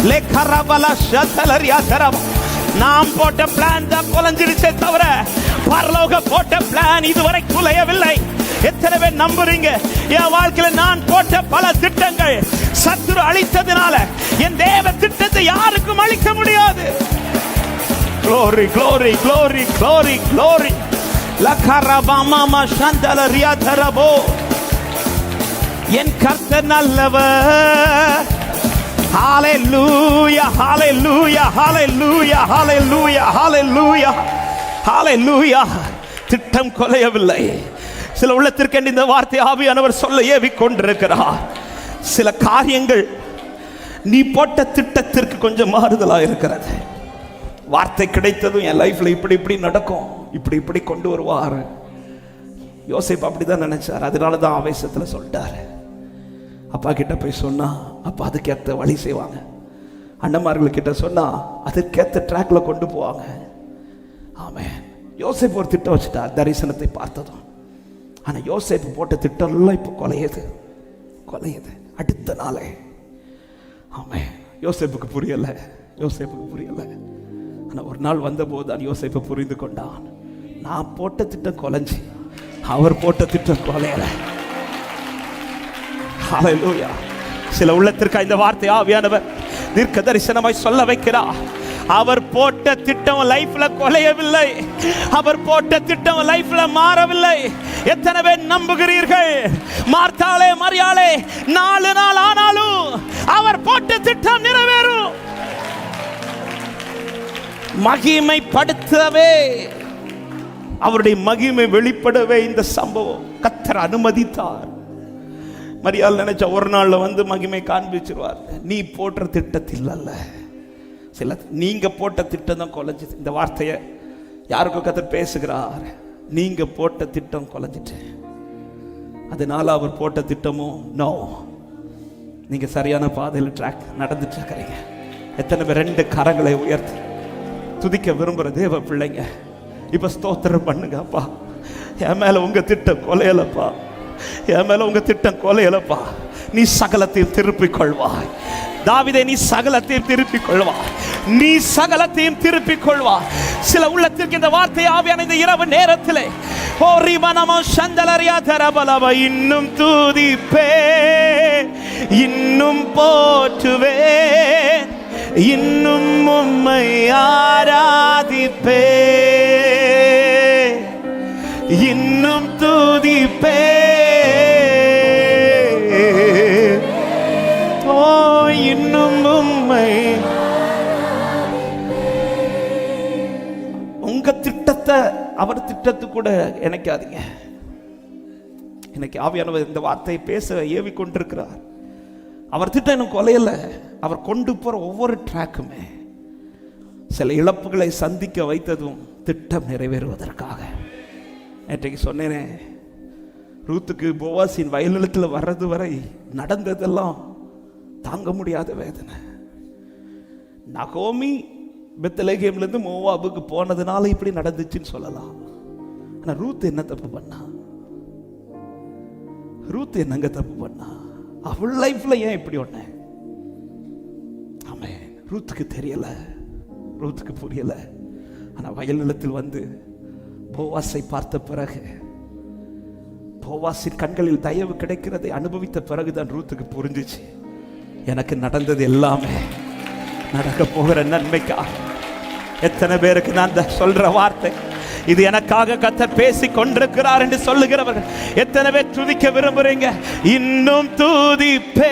Speaker 1: லேகரபல சந்தலரியா தரபா. நாம் போட்ட பிளான் தான் குலைஞ்சிருச்சே தவிர பரலோக போட்ட பிளான் இதுவரை குலையவில்லை. எத்தனை பேர் நம்புறீங்க? என் வாழ்க்கையில நான் போட்ட பல திட்டங்கள் சத்துரு அழித்ததினால என் தேவ திட்டத்தை யாருக்கும் அழிக்க முடியாது. Glory glory glory glory glory. லகரபமம சந்தலரியா தரபோ. என் கர்த்தர் நல்லவர். ஹalleluya hallelujah hallelujah hallelujah hallelujah hallelujah. திட்டம் கொலையவில்லை. சில உள்ளத்திற்கு இந்த வார்த்தை ஆவியானவர் சொல்ல ஏவிக் கொண்டிருக்கிறார். சில காரியங்கள் நீ போட்ட திட்டத்திற்கு கொஞ்சம் மாறுதலா இருக்கிறது. வார்த்தை கிடைத்ததும் என் லைஃப்ல இப்படி இப்படி நடக்கும், இப்படி இப்படி கொண்டு வருவார். யோசேப்பு அப்படிதான் நினைச்சார். அதனாலதான் ஆவேசத்துல சொல்லிட்டாரு. அப்பா கிட்ட போய் சொன்னா அப்பா அதுக்கேற்ற வழி செய்வாங்க. அண்ணன்மார்கள் கிட்ட சொன்னா அதுக்கேற்ற ட்ராக்ல கொண்டு போவாங்க. ஆமென். யோசேப்பு ஒரு திட்டம் வச்சுட்டார் தரிசனத்தை பார்த்ததும். ஆனா யோசேப்பு போட்ட திட்டம் எல்லாம் இப்போ கொலையுது. அடுத்த நாளே. ஆமென். யோசேப்புக்கு புரியல. ஆனா ஒரு நாள் வந்த போது தான் யோசேப்பு புரிந்து கொண்டான். நான் போட்ட திட்டம் கொலைஞ்சி, அவர் போட்ட திட்டம் கொலையல. ஹalleluya. சில உள்ளத்திற்கு இந்த வார்த்தை ஆவியானவர் தீர்க்க தரிசனமாய் சொல்ல வைக்கிறார். அவர் போட்ட திட்டம் லைஃப்ல கொலையவில்லை. அவர் போட்ட திட்டம் லைஃப்ல மாறவில்லை. எத்தனை பேர் நம்புகிறீர்கள்? மார்த்தாளே மரியாளே 4 நாள் ஆனாலும் அவர் போட்ட திட்டம் நிறைவேறும். மகிமைப்படுத்தவே, அவருடைய மகிமை வெளிப்படவே இந்த சம்பவம் கர்த்தர் அனுமதித்தார். மரியாள் நினைச்ச ஒரு நாள்ல வந்து மகிமை காண்பிச்சிருவார். நீ போட்ட திட்டத்தில் அல்ல. சில நீங்க போட்ட திட்டம் தான் கொலைஞ்சிது. இந்த வார்த்தையை யாருக்கும் கர்த்தர் பேசுகிறார். நீங்க போட்ட திட்டம் கொலைஞ்சிட்டு, அதனால அவர் போட்ட திட்டமும் நோ. நீங்க சரியான பாதையில் ட்ராக் நடந்துட்டு இருக்கிறீங்க. எத்தனை பேர் 2 கரங்களை உயர்த்தி துதிக்க விரும்புற தேவ பிள்ளைங்க? இப்ப ஸ்தோத்திரம் பண்ணுங்க. அப்பா, என் மேல உங்க திட்டம் கொலையலப்பா, என் மேல உங்க திட்டம் கொலையலப்பா. நீ சகலத்தையும் திருப்பிக் கொள்வாய். தாவீதே, நீ சகலத்தையும் திருப்பிக் கொள்வாய், நீ சகலத்தையும் திருப்பிக் கொள்வாய். சில உள்ளத்திற்கு இந்த வார்த்தை ஆவியான இந்த இரவு நேரத்திலே, ஓ ரிமனமோ சந்தலரியா தரபலவ, இன்னும் துதிப்பே, இன்னும் போற்றுவே, இன்னும் உம்மை ஆராதிப்பே, இன்னும் துதிப்பே, ஓ இன்னும் உம்மை. உங்க திட்டத்தை அவர் திட்டத்து கூட இணைக்காதீங்க. இன்னைக்கு ஆவியானவர் இந்த வார்த்தையை பேச ஏவி கொண்டிருக்கிறார். அவர் திட்டம் எனக்கு கொலையல, அவர் கொண்டு போற ஒவ்வொரு ட்ராக்குமே சில இழப்புகளை சந்திக்க வைத்ததும் திட்டம் நிறைவேறுவதற்காக. நேற்றைக்கு சொன்னேனே, ரூத்துக்கு போவாசின் வயலில் வர்றது வரை நடந்ததெல்லாம் தாங்க முடியாத வேதனை. நகோமி பெத்லகேம்லேருந்து மோவாபுக்கு போனதுனால இப்படி நடந்துச்சுன்னு சொல்லலாம். ஆனால் ரூத் என்ன தப்பு பண்ணா? ரூத் என்னங்க தப்பு பண்ணா? அவள் லைஃப்ல ஏன் இப்படி ஒண்ணு? ஆமென். ரூத்துக்கு தெரியல, ரூத்துக்கு புரியல. ஆனால் வயல் நிலத்தில் வந்து போவாசை பார்த்த பிறகு, போவாசின் கண்களில் தயவு கிடைக்கிறதை அனுபவித்த பிறகுதான் ரூத்துக்கு புரிஞ்சிச்சு, எனக்கு நடந்தது எல்லாமே நடக்க போகிற நன்மைக்கா. எத்தனை பேருக்கு நான் சொல்ற வார்த்தை இது, எனக்காக கர்த்தர் பேசி கொண்டிருக்கிறார் என்று சொல்லுகிறவர்கள் எத்தனை பேர் துதிக்க விரும்புறீங்க? இன்னும் துதிப்பே,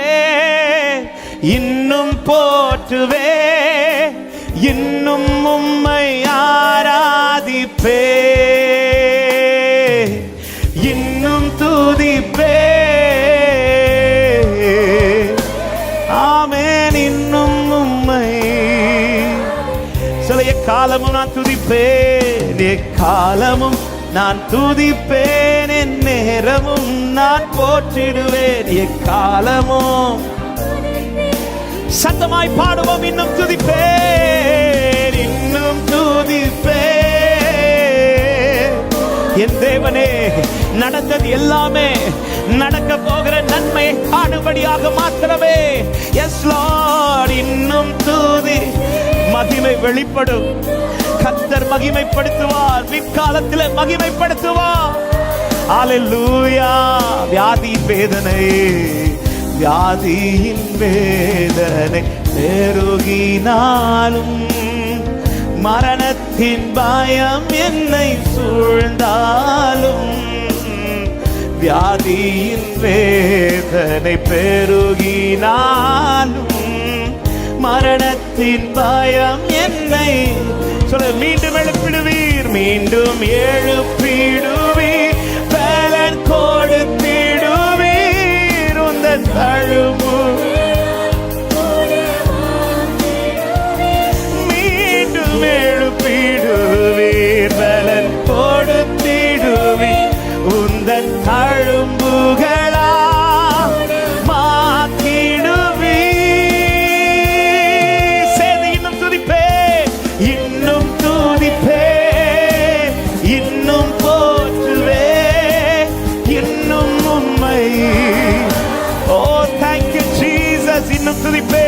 Speaker 1: இன்னும் போற்றுவே, இன்னும் உம்மை ஆராதிப்பே, இன்னும் துதிப்பே, ஆமென், இன்னும் உம்மை. சில எக்காலமும் நான் துதிப்பேன், எக்காலமும் நான் துதிப்பேன், என் நேரமும் நான் போற்றிடுவேன், எக்காலமும். சத்தமாய் பாடுவோம், இன்னும் துதிப்பேன், இன்னும் துதிப்பேன். என் தேவனே, நடந்தது எல்லாமே நடக்க போகிற நன்மையை காணும்படியாக மாத்திரமே. எஸ் லார்ட், இன்னும் துதி. மகிமை வெளிப்படும், கர்த்தர் மகிமைப்படுத்துவார், பிற்காலத்திலே மகிமைப்படுத்துவார். அல்லேலூயா. வியாதியின் வேதனை, வியாதியின் வேதனை பெருகினாலும், மரணத்தின் பயம் என்னை சூழ்ந்தாலும், வியாதியின் வேதனை பெருகினாலும், மரணத்தின் பயம் என்னை சொல்ல. மீண்டும் எழுப்பிடுவீர், மீண்டும் எழுப்பிடுவீர், பலன் கொடுத்திடுவீர், உந்தன் தழும்பு. மீண்டும் எழுப்பிடுவீர், பலன் கொடுத்திடுவீர், உந்தன் தழும்புகளா துதிப்பே,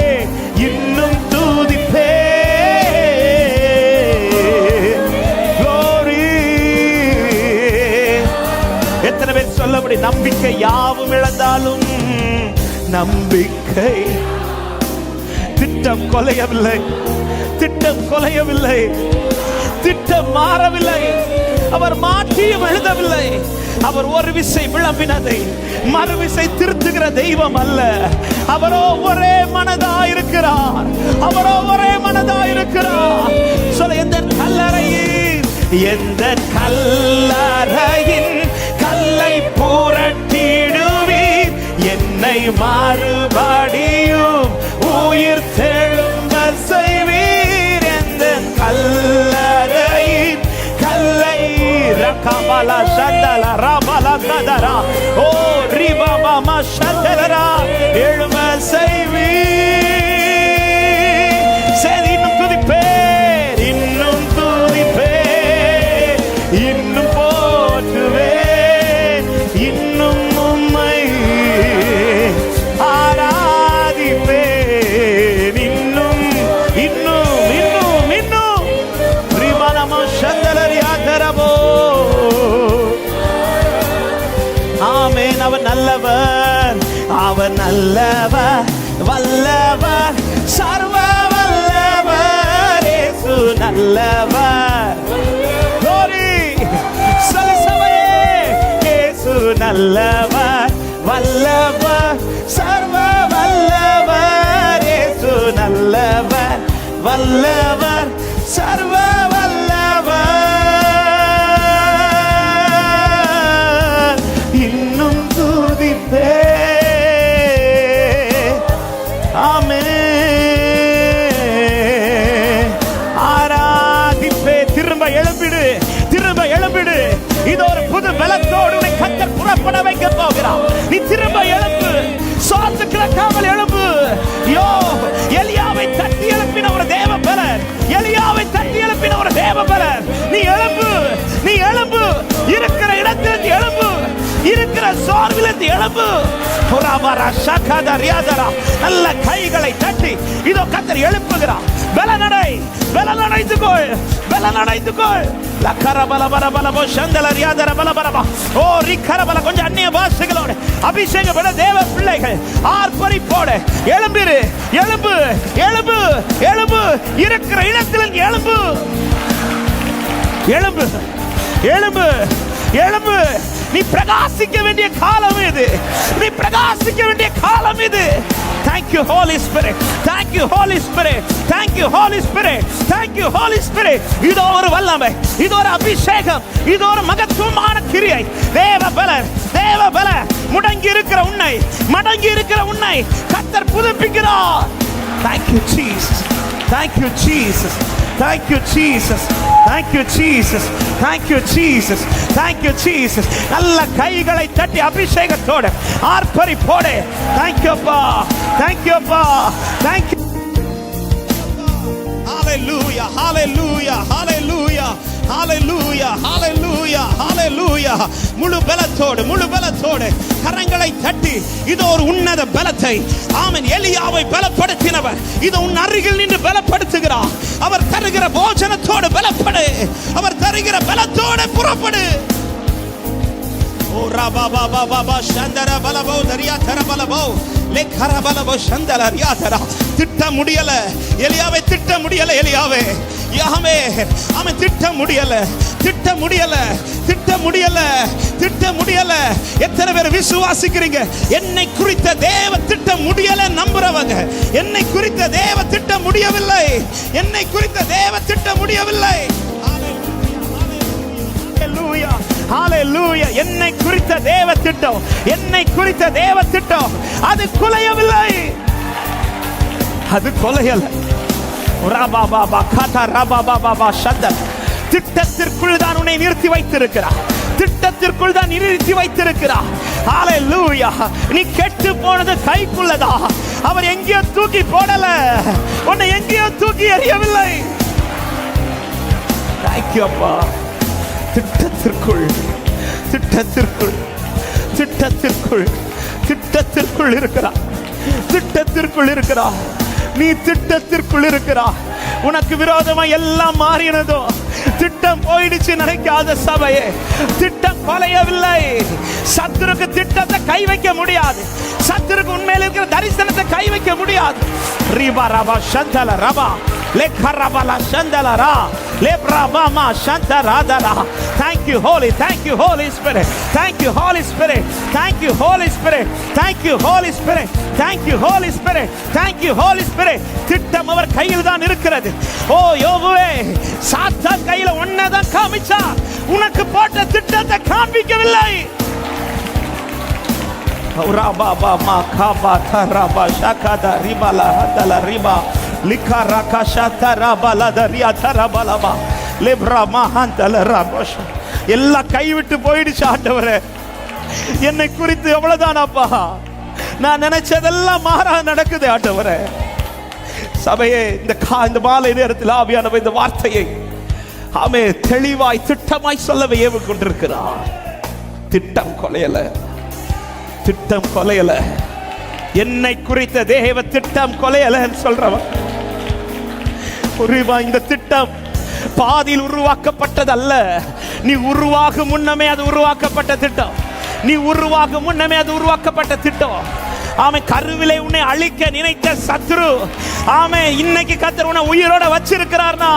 Speaker 1: இன்னும் துதிப்பே. Glory. எத்தனை பேர் சொல்லபடி நம்பிக்கை யாவும் இழந்தாலும், நம்பிக்கை. திட்டம் கொலையவில்லை, திட்டம் கொலையவில்லை, திட்டம் மாறவில்லை, அவர் மாற்றியும் எழுதவில்லை. அவர் ஒரு விசை விளம்பினதை மறுவிசை திருத்துகிற தெய்வம் அல்ல. அவரோ ஒரே மனதா இருக்கிறார், அவரோ ஒரே மனதா இருக்கிறார். சொல்ல, எந்த கல்லறையின், எந்த கல்லறையின் கல்லை புரட்டிடுவீர், என்னை மறுபடியும் உயிர் தெழும்ப செய்வீர். எந்த கல்லறையின் கல்லை ரகமலா சந்தல ரமலா கதரா, ஓ ரிபமமா சந்தலரா, எழும செய்வீர். சரி, இன்னும் துதிப்பேர், இன்னும் துதிப்பேர், நல்லவர் வல்லவர் சர்வ வல்லவர் இயேசு நல்லவர். glory சலசபையே இயேசு நல்லவர் வல்லவர் சர்வ வல்லவர் இயேசு நல்லவர் வல்லவர் சர்வ வல்லவர். இன்னும் துதிப்பே ஆராதிப்பே. திரும்ப எழும்பிடு, திரும்ப எழும்பிடு. இது ஒரு புது பலத்தோடு உன்னை கர்த்தர் புறப்பட வைக்க போகிறார். நீ திரும்ப எழும்பு, சோர்ந்து கிடக்காமல் எழும்பு. யோ எலியாவை தட்டி எழுப்பின ஒரு தேவ பலன், எலியாவை தட்டி எழுப்பின ஒரு தேவ பலன். நீ எழும்பு, நீ எழும்பு, இருக்கிற இடத்திலிருந்து எழும்பு, இருக்கிற சோர்விலிருந்து எழும்பு. நல்ல கைகளை தட்டி இதோ கர்த்தர் எழுப்புகிறார். பலனடை, பலனடைந்துகொள், பலனடைந்துகொள். கொஞ்சம் அந்நிய பாஷைகளோட அபிஷேகப்பட தேவ பிள்ளைகள் ஆர்ப்பரிப்போட எழும்பிரு, எழும்பு, எழும்பு, எழும்பு. இருக்கிற இடத்திலிருந்து எழும்பு, எழும்பு, எழும்பு, எழும்பு. நீ பிரகாசிக்க வேண்டிய காலம் இது, நீ பிரகாசிக்க வேண்டிய காலம் இது. Thank you Holy Spirit, thank you Holy Spirit, thank you Holy Spirit, thank you Holy Spirit. இது ஒரு வல்லமை, இது ஒரு அபிஷேகம், இது ஒரு மகத்துவமான கிரியை. தேவ பலன், தேவ பலன். முடங்கி இருக்கிற உன்னை, மடங்கி இருக்கிற உன்னை கர்த்தர் புதுப்பிக்கிறார். Thank you Jesus, thank you Jesus, thank you Jesus, thank you Jesus, thank you Jesus, thank you Jesus. நல்ல கைகளை தட்டி அபிஷேகத்தோட ஆர்ப்பரிப்போட thank you அப்பா, thank you அப்பா, thank you. hallelujah, hallelujah, hallelujah, hallelujah, hallelujah, hallelujah. முழு பலத்தோடு, முழு பலத்தோடு கரங்களை தட்டி இது ஒரு உன்னத பலத்தை. ஆமென். எலியாவை பலப்படுத்தினவர் இது உன் அருகில் நின்று பலப்படுத்துகிறார். அவர் தருகிற போஜனத்தோடு பலப்படு, அவர் தருகிற பலத்தோடு புறப்படு. ஓ ரபா பாபா பாபா சந்தர பலபோ தரியா தர பலபோ லேக்கர பலபோ சந்தர ரியா தர. திட்ட முடியல எலியாவை, திட்ட முடியல எலியாவே. யாமே அவன் திட்ட முடியல, திட்ட முடியல, திட்ட முடியல, திட்ட முடியல. எத்தனை பேர் விசுவாசிக்கிறீங்க? என்னை குறித்த தேவ திட்ட முடியல நம்புறவங்க. என்னை குறித்த தேவ திட்ட முடியவில்லை, என்னை குறித்த தேவ திட்ட முடியவில்லை. ஹalleluya, ஹalleluya. என்னை குறித்த தேவ திட்டம், என்னை குறித்த தேவ திட்டம் அது குலையவில்லை, அது கொலையல்ல. திட்டத்திற்குள் தான் உன்னை நிறுத்தி வைத்திருக்கிறார், திட்டத்திற்குள் தான் நிறுத்தி வைத்திருக்கிறார். ஹalleluya. நீ கெட்டு போனது கைக்குள்ளதா, அவர் எங்கேயோ தூக்கி போடல, உன்னை எங்கேயோ தூக்கி எறியவில்லை. Thank you அப்பா. திட்டத்திற்குள், திட்டத்திற்குள், திட்டத்திற்குள், திட்டத்திற்குள் இருக்கிறார், திட்டத்திற்குள் இருக்கிறார். நீ திட்டத்திற்குள் இருக்கிறார். உனக்கு விரோதமா எல்லாம் மாறினதோ, திட்டம் போயிடுச்சு நினைக்காத சபையே, திட்டம் கொலையவில்லை. சத்துருக்கு திட்டத்தை கை வைக்க முடியாது, சத்துருக்கு உண்மையில் இருக்கிற தரிசனத்தை கை வைக்க முடியாது. ரிபா ரபா சந்தல ரபா லேக்கரபல சந்தல ரா லேப்ரபமா சந்தராதரா. Thank you Holy, thank you Holy Spirit, thank you Holy Spirit, thank you Holy Spirit, thank you Holy Spirit, thank you Holy Spirit, thank you Holy Spirit. திட்டம் அவர் கையில் தான் இருக்கிறது. ஓ யோபுவே, சாத்தான் கையில ஒன்னதான் காமிச்சா, உனக்கு போட்ட திட்டத்தை காண்பிக்கவில்லை. ரபா காபா தரபா ஷகத ரிபலா ஹதல ரிபா லிகரக ஷதரபல தரியா தரபலபா லிப்ரமா ஹந்தல ரபஷ. எல்லாம் கைவிட்டு போயிடுச்சு ஆண்டவரே. என்னை குறித்து எவ்வளவுதான் அப்பா, நான் நினைச்சதெல்லாம் மாறா நடக்குது ஆண்டவரே. சபையே, இந்த மாலை நேரத்தில் ஆவியானவர் இந்த வார்த்தையை ஆமே தெளிவாய் திட்டமாய் சொல்லவே ஏவு கொண்டிருக்கிறார். திட்டம் கொலையல, திட்டம் கொலையல. என்னை குறித்த தேவ திட்டம் கொலையல சொல்றவன் இந்த திட்டம் பாதியில் உருவாக்கப்பட்டது அல்ல. நீ உருவாகும் முன்னமே அது உருவாக்கப்பட்ட திட்டம், நீ உருவாகும் முன்னமே அது உருவாக்கப்பட்ட திட்டம். ஆமே, கருவிலே உன்னை அழிக்க நினைத்த சத்துரு, ஆமே, இன்னைக்கு கர்த்தர் உன்னை உயிரோட வச்சிருக்கிறார்னா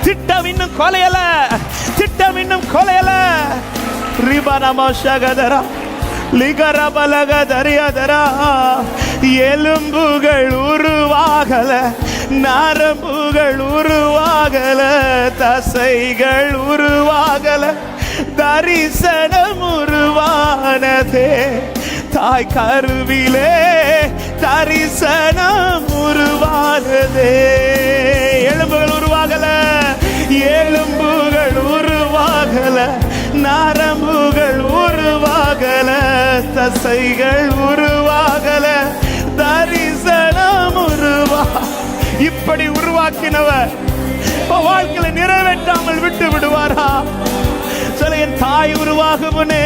Speaker 1: திட்டம் இன்னும் கொலையல, திட்டம் இன்னும் கொலையல. ரிபனமஷகதரா லிகரபலகதரியதரா, எலும்புகள் உருவாகல, நரம்புகள் உருவாகல, தசைகள் உருவாகல, தரிசனம் உருவானதே. தாய் கருவிலே தரிசனம் உருவானதே. எலும்புகள் உருவாகல, எலும்புகள் உருவாகல, நரம்புகள் உருவாகல, தசைகள் உருவாகல, தரிசனம் உருவா. இப்படி உருவாக்கினவர் வாழ்க்கையில நிறைவேற்றாமல் விட்டு விடுவாரா? சொல்ல, என் தாய் உருவாகும் முன்னே,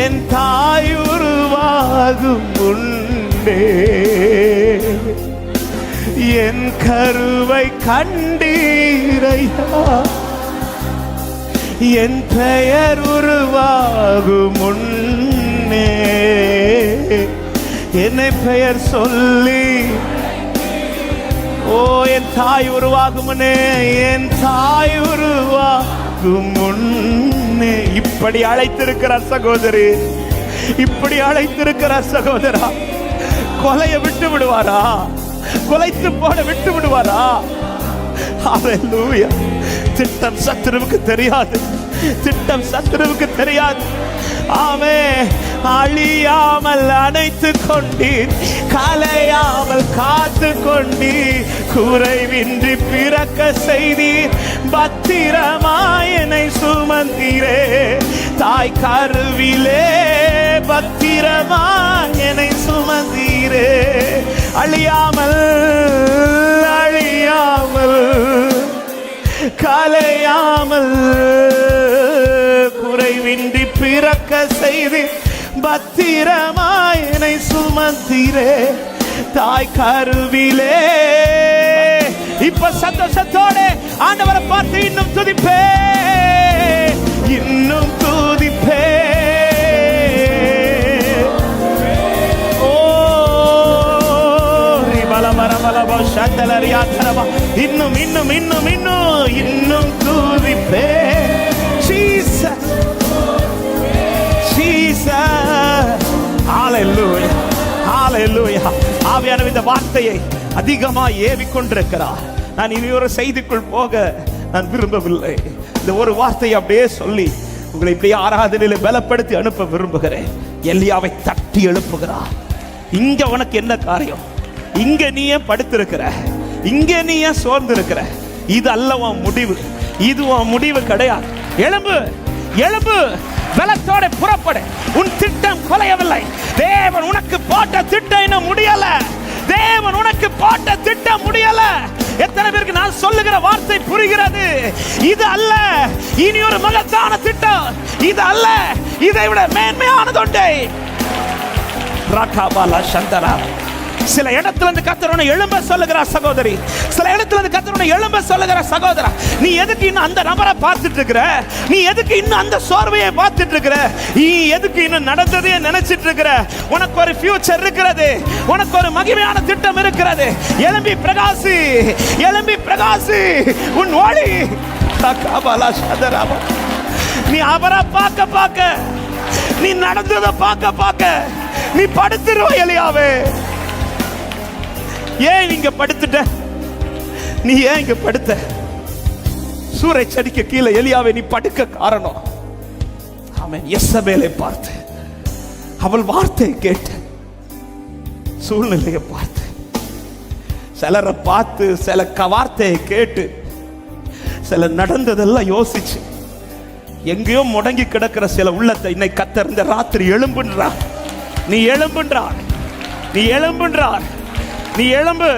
Speaker 1: என் தாய் உருவாகும் முன்னே என் கருவை கண்டீரையா, என் பெயர் உருவாகும் முன்னே என்னை பெயர் சொல்லி, ஓ என் தாய் உருவாகும் முன்னே, என் தாய் உருவாகும் முன்னே. இப்படி அழைத்திருக்கிறார் சகோதரி, இப்படி அழைத்திருக்கிறார் சகோதரா. கொலையை விட்டு விடுவாரா? கொலைத்து போட விட்டு விடுவாரா? ஹல்லேலூயா. திட்டம் சத்துருவுக்கு தெரியாது, திட்டம் சத்துருவுக்கு தெரியாது. ஆமே, அழியாமல் அணைத்து கொண்டீர், கலையாமல் காத்து கொண்டீர், குறைவின்றி பிறக்க செய்தீர், பத்திரமாய் என்னை சுமந்தீரே. தாய் கருவிலே பத்திரமாய் என்னை சுமந்தீரே. அழியாமல் அழியாமல் கலையாமல் குறைவின்றி பிறக்க செய்து பத்திரமாய் என்னை சுமந்தீரே. தாய் கருவிலே. இப்ப சந்தோஷத்தோட ஆண்டவரை பார்த்து இன்னும் துதிப்பே, இன்னும் துதிப்பே. இன்னும் இன்னும் இன்னும் இன்னும் இன்னும் துதிப்பே. Jesus Jesus. Hallelujah hallelujah. ஆவியானவர் இந்த வார்த்தையை அதிகமாக ஏவிக்கொண்டிருக்கிறார். நான் இனி ஒரு செய்திக்குள் போக நான் விரும்பவில்லை. இந்த ஒரு வார்த்தையை அப்படியே சொல்லி உங்களை இப்படியே ஆராதனையில பலப்படுத்தி அனுப்ப விரும்புகிறேன். எலியாவை தட்டி எழுப்புகிறார். இங்க உனக்கு என்ன காரியம்? இங்க நீ ஏன் படுத்திருக்கிற? இங்க நீ ஏன் சோர்ந்து இருக்கிற? இது அல்ல உன் முடிவு, இது உன் முடிவு கிடையாது. எழும்பு எழும்பு, பலத்தோட புறப்படு. உன் திட்டம் கொலையவில்லை. தேவன் உனக்கு போட்ட திட்டம் இன்னும் முடியல. தேவன் உனக்கு போட்ட திட்டம் முடியல. எத்தனை பேருக்கு நான் சொல்லுகிற வார்த்தை புரிகிறது? இது அல்ல இனி ஒரு மகத்தான திட்டம், இது அல்ல, இதை விட மேன்மையானது. ராகாபாலா சந்தரா. சில இடத்துல இருந்து கர்த்தர் உன்னை எழும்ப சொல்லுகிறார் சகோதரி. சில இடத்துல இருந்து கர்த்தர் உன்னை எழும்ப சொல்லுகிறார் சகோதரா. நீ எதுக்கு இன்னும் அந்த நபரை பார்த்துட்டு இருக்கிற? நீ எதுக்கு இன்னும் அந்த சோர்வையை பார்த்துட்டு இருக்கிற? நீ எதுக்கு இன்னும் நடந்ததையே நினைச்சிட்டு இருக்கிற? உனக்கு ஒரு ஃபியூச்சர் இருக்கிறது, உனக்கு ஒரு மகிமையான திட்டம் இருக்கிறது. எழும்பி பிரகாசி, எழும்பி பிரகாசி. உன் ஒளி. நீ அவரை பார்க்க பார்க்க, நீ நடந்ததை பார்க்க பார்க்க நீ படுத்துருவ. எலியாவே, ஏன் இங்க படுத்துட்ட? நீ ஏன் இங்க படுத்த? சூறை செடிக்கு கீழே எலியாவே நீ படுக்க காரணம், ஆமென், யெசபேலை பார்த்து, அவள் வார்த்தையை கேட்டு, சூழ்நிலையை பார்த்து, சிலரை பார்த்து, சில வார்த்தையை கேட்டு, சில நடந்ததெல்லாம் யோசிச்சு, எங்கேயோ முடங்கி கிடக்கிற சில உள்ளத்தை இன்னைக்கு கர்த்தர் இந்த ராத்திரி எழும்புன்றார். நீ எழும்புன்றார், நீ எழும்புன்றார். நீ எழும்பு,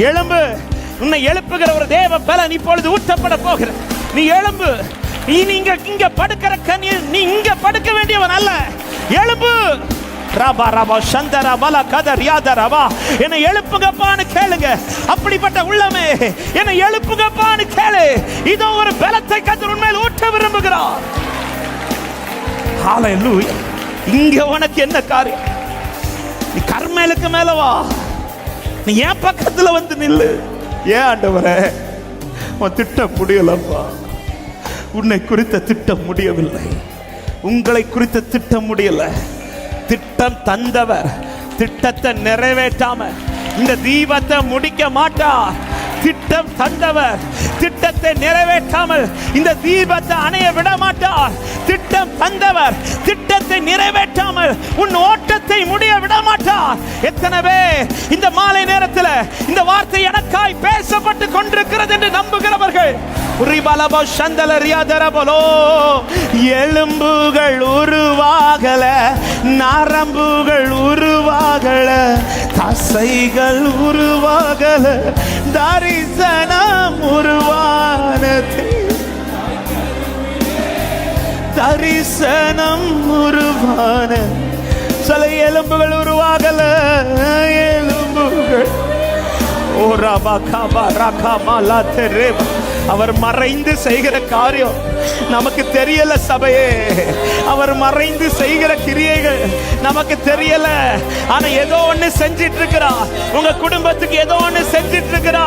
Speaker 1: எழும்பு. உன்னை எழுப்புகிற ஒரு தேவ பலன் இப்பொழுது ஊற்றப்பட போகிற. நீ எழும்பு. நீ இங்க படுக்கிற கண்ணி, நீ இங்க படுக்க வேண்டியவன் அல்ல. எழும்பு. ரபா ரபா சந்தரா பல கதர் யாதரவா. என்னை எழுப்புங்கப்பான்னு கேளுங்க. அப்படிப்பட்ட உள்ளமே என்னை எழுப்புங்கப்பான்னு கேளு. இதோ ஒரு பலத்தை கர்த்தர் உன்மேல் ஊற்ற விரும்புகிறார். ஹல்லேலூயா. இங்க உனக்கு என்ன காரியம்? நீ கர்மேலுக்கு மேல வா, நீ என் பக்கத்துல வந்து நில்லு. ஏன் ஆண்டவரே, உன் திட்டம் முடியலப்பா. உன்னை குறித்த திட்டம் முடியவில்லை, உங்களை குறித்த திட்டம் முடியல. திட்டம் தந்தவர் திட்டத்தை நிறைவேற்றாம இந்த தீபத்தை முடிக்க மாட்டார். திட்டம் தந்தவர் திட்டத்தை நிறைவேற்றாமல் இந்த தீபத்தை அணைய விட மாட்டார். திட்டம் தந்தவர் திட்டத்தை நிறைவேற்றாமல் உன் ஓட்டத்தை முடிய விட மாட்டார். எத்தனை பேர் இந்த மாலை நேரத்தில் இந்த வார்த்தை எனக்காய் பேசப்பட்டு கொண்டிருக்கிறது என்று நம்புகிறவர்கள்? எலும்புகள் உருவாகல, நரம்புகள் உருவாகல, தசைகள் உருவாகல, தரிசனம் உருவானது. தரிசனம் உருவான சில எலும்புகள் உருவாகல. எலும்புகள் அவர் மறைந்து செய்கிற காரியம் நமக்கு தெரியல சபையே. அவர் மறைந்து செய்கிற கிரியைகள் நமக்கு தெரியல. ஆனா ஏதோ ஒண்ணு செஞ்சிட்டு இருக்கிறா. உங்க குடும்பத்துக்கு ஏதோ ஒண்ணு செஞ்சிட்டு இருக்கிறா.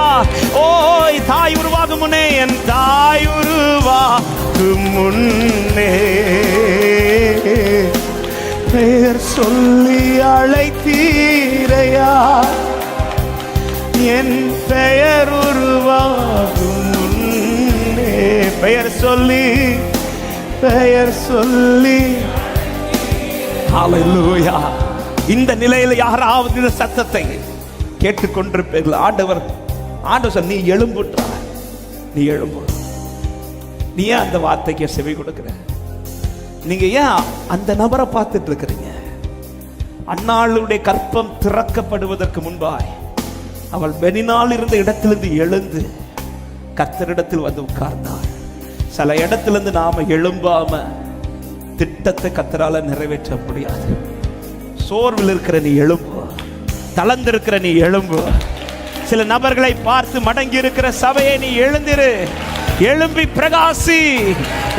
Speaker 1: ஓய், தாய் உருவாகும் முன்னே, என் தாய் உருவாகும் முன்னே பெயர் சொல்லி அழைத்தீரையா. என் பெயர் உருவாகும் முன்னே, பெயர் சொல்லி, பெயர் சொல்லி. ஹல்லேலூயா. இந்த நிலையில் யாராவது இந்த சத்தத்தை கேட்டுக்கொண்டிருப்பீர்கள். ஆண்டவர் நீ எழும்புற்றா, நீ எழும்பு. நீ ஏன் அந்த வார்த்தைக்கு செவி கொடுக்கிற? நீங்க ஏன் அந்த நபரை பார்த்துட்டு இருக்கிறீங்க? அன்னாளுடைய கற்பம் திறக்கப்படுவதற்கு முன்பாய் அவள் பெனினால் இருந்த இடத்திலிருந்து எழுந்து கர்த்தரிடத்தில் வந்து உட்கார்ந்தாள். சில இடத்திலிருந்து நாம எழும்பாம திட்டத்தை கர்த்தரால நிறைவேற்ற முடியாது. சோர்வில் இருக்கிற நீ எழும்பு, தளர்ந்திருக்கிற நீ எழும்பு. சில நபர்களை பார்த்து மடங்கி இருக்கிற சபையை நீ எழுந்திரு. எழும்பி பிரகாசி,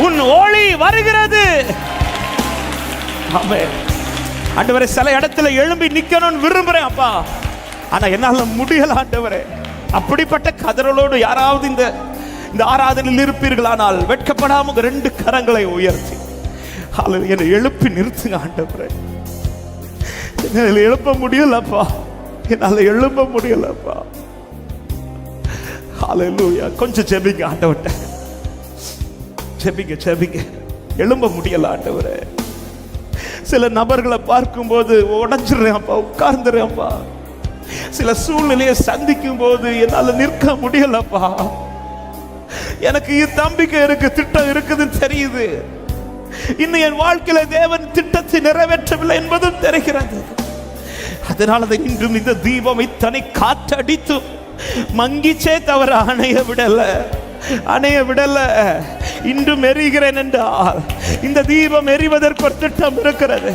Speaker 1: உன் ஒளி வருகிறது. ஆண்டவரே, சில இடத்துல எழும்பி நிக்கணும்னு விரும்புறேன் அப்பா, ஆனா என்னால முடியல ஆண்டவரே. அப்படிப்பட்ட கதறலோடு யாராவது இந்த ஆராதனையில் இருப்பீர்களானால் வெட்கப்படாம 2 கரங்களை உயர்த்தி என்னை எழுப்பி நிறுத்துங்க ஆண்டவரே. என்னால எழுப்ப முடியலப்பா, என்னால எழுப்ப முடியலப்பா. ஹல்லேலூயா. கொஞ்சம் ஜெபிங்க ஆண்டவர்ட்ட, ஜெபிங்க ஜெபிங்க. எழும்ப முடியல ஆண்டவரே. சில நபர்களை பார்க்கும்போது உடைஞ்சிடுறேன் அப்பா, உட்கார்ந்துறேன் அப்பா. சில சூழ்நிலையை சந்திக்கும் போது என்னால நிற்க முடியலப்பா. எனக்கு தம்பிக்கை இருக்கு, திட்டம் இருக்குதுன்னு தெரியுது. இன்னும் என் வாழ்க்கையில தேவன் திட்டத்தை நிறைவேற்றவில்லை என்பதும் தெரிகிறது. அதனாலதான் இன்றும் இந்த தீபம் இத்தனை காற்றடித்து மங்கிச்சே தவிர அணைய விடல. இன்றும் எரிகிறேன் என்றால் இந்த தீபம் எரிவதற்கு ஒரு திட்டம் இருக்கிறது.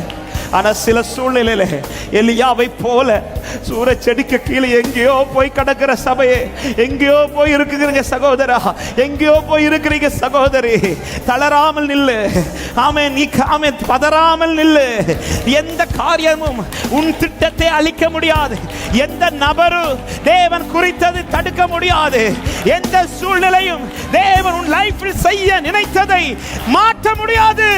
Speaker 1: ஆனா சில சூழ்நிலையில எலியாவை போல சூரிய செடிக்கு கீழே எங்கேயோ போய் கிடக்கிற சபையே, எங்கேயோ போய் இருக்கிறீங்க சகோதரா, எங்கேயோ போய் இருக்கிறீங்க சகோதரி. தளராமல் நில்லு. ஆமென். நீ பதறாமல் நில்லு. எந்த காரியமும் உன் திட்டத்தை அழிக்க முடியாது. எந்த நபரும் தேவன் குறித்தது தடுக்க முடியாது. எந்த சூழ்நிலையும் தேவன் உன் லைஃப்பில் செய்ய நினைத்ததை மாற்ற முடியாது.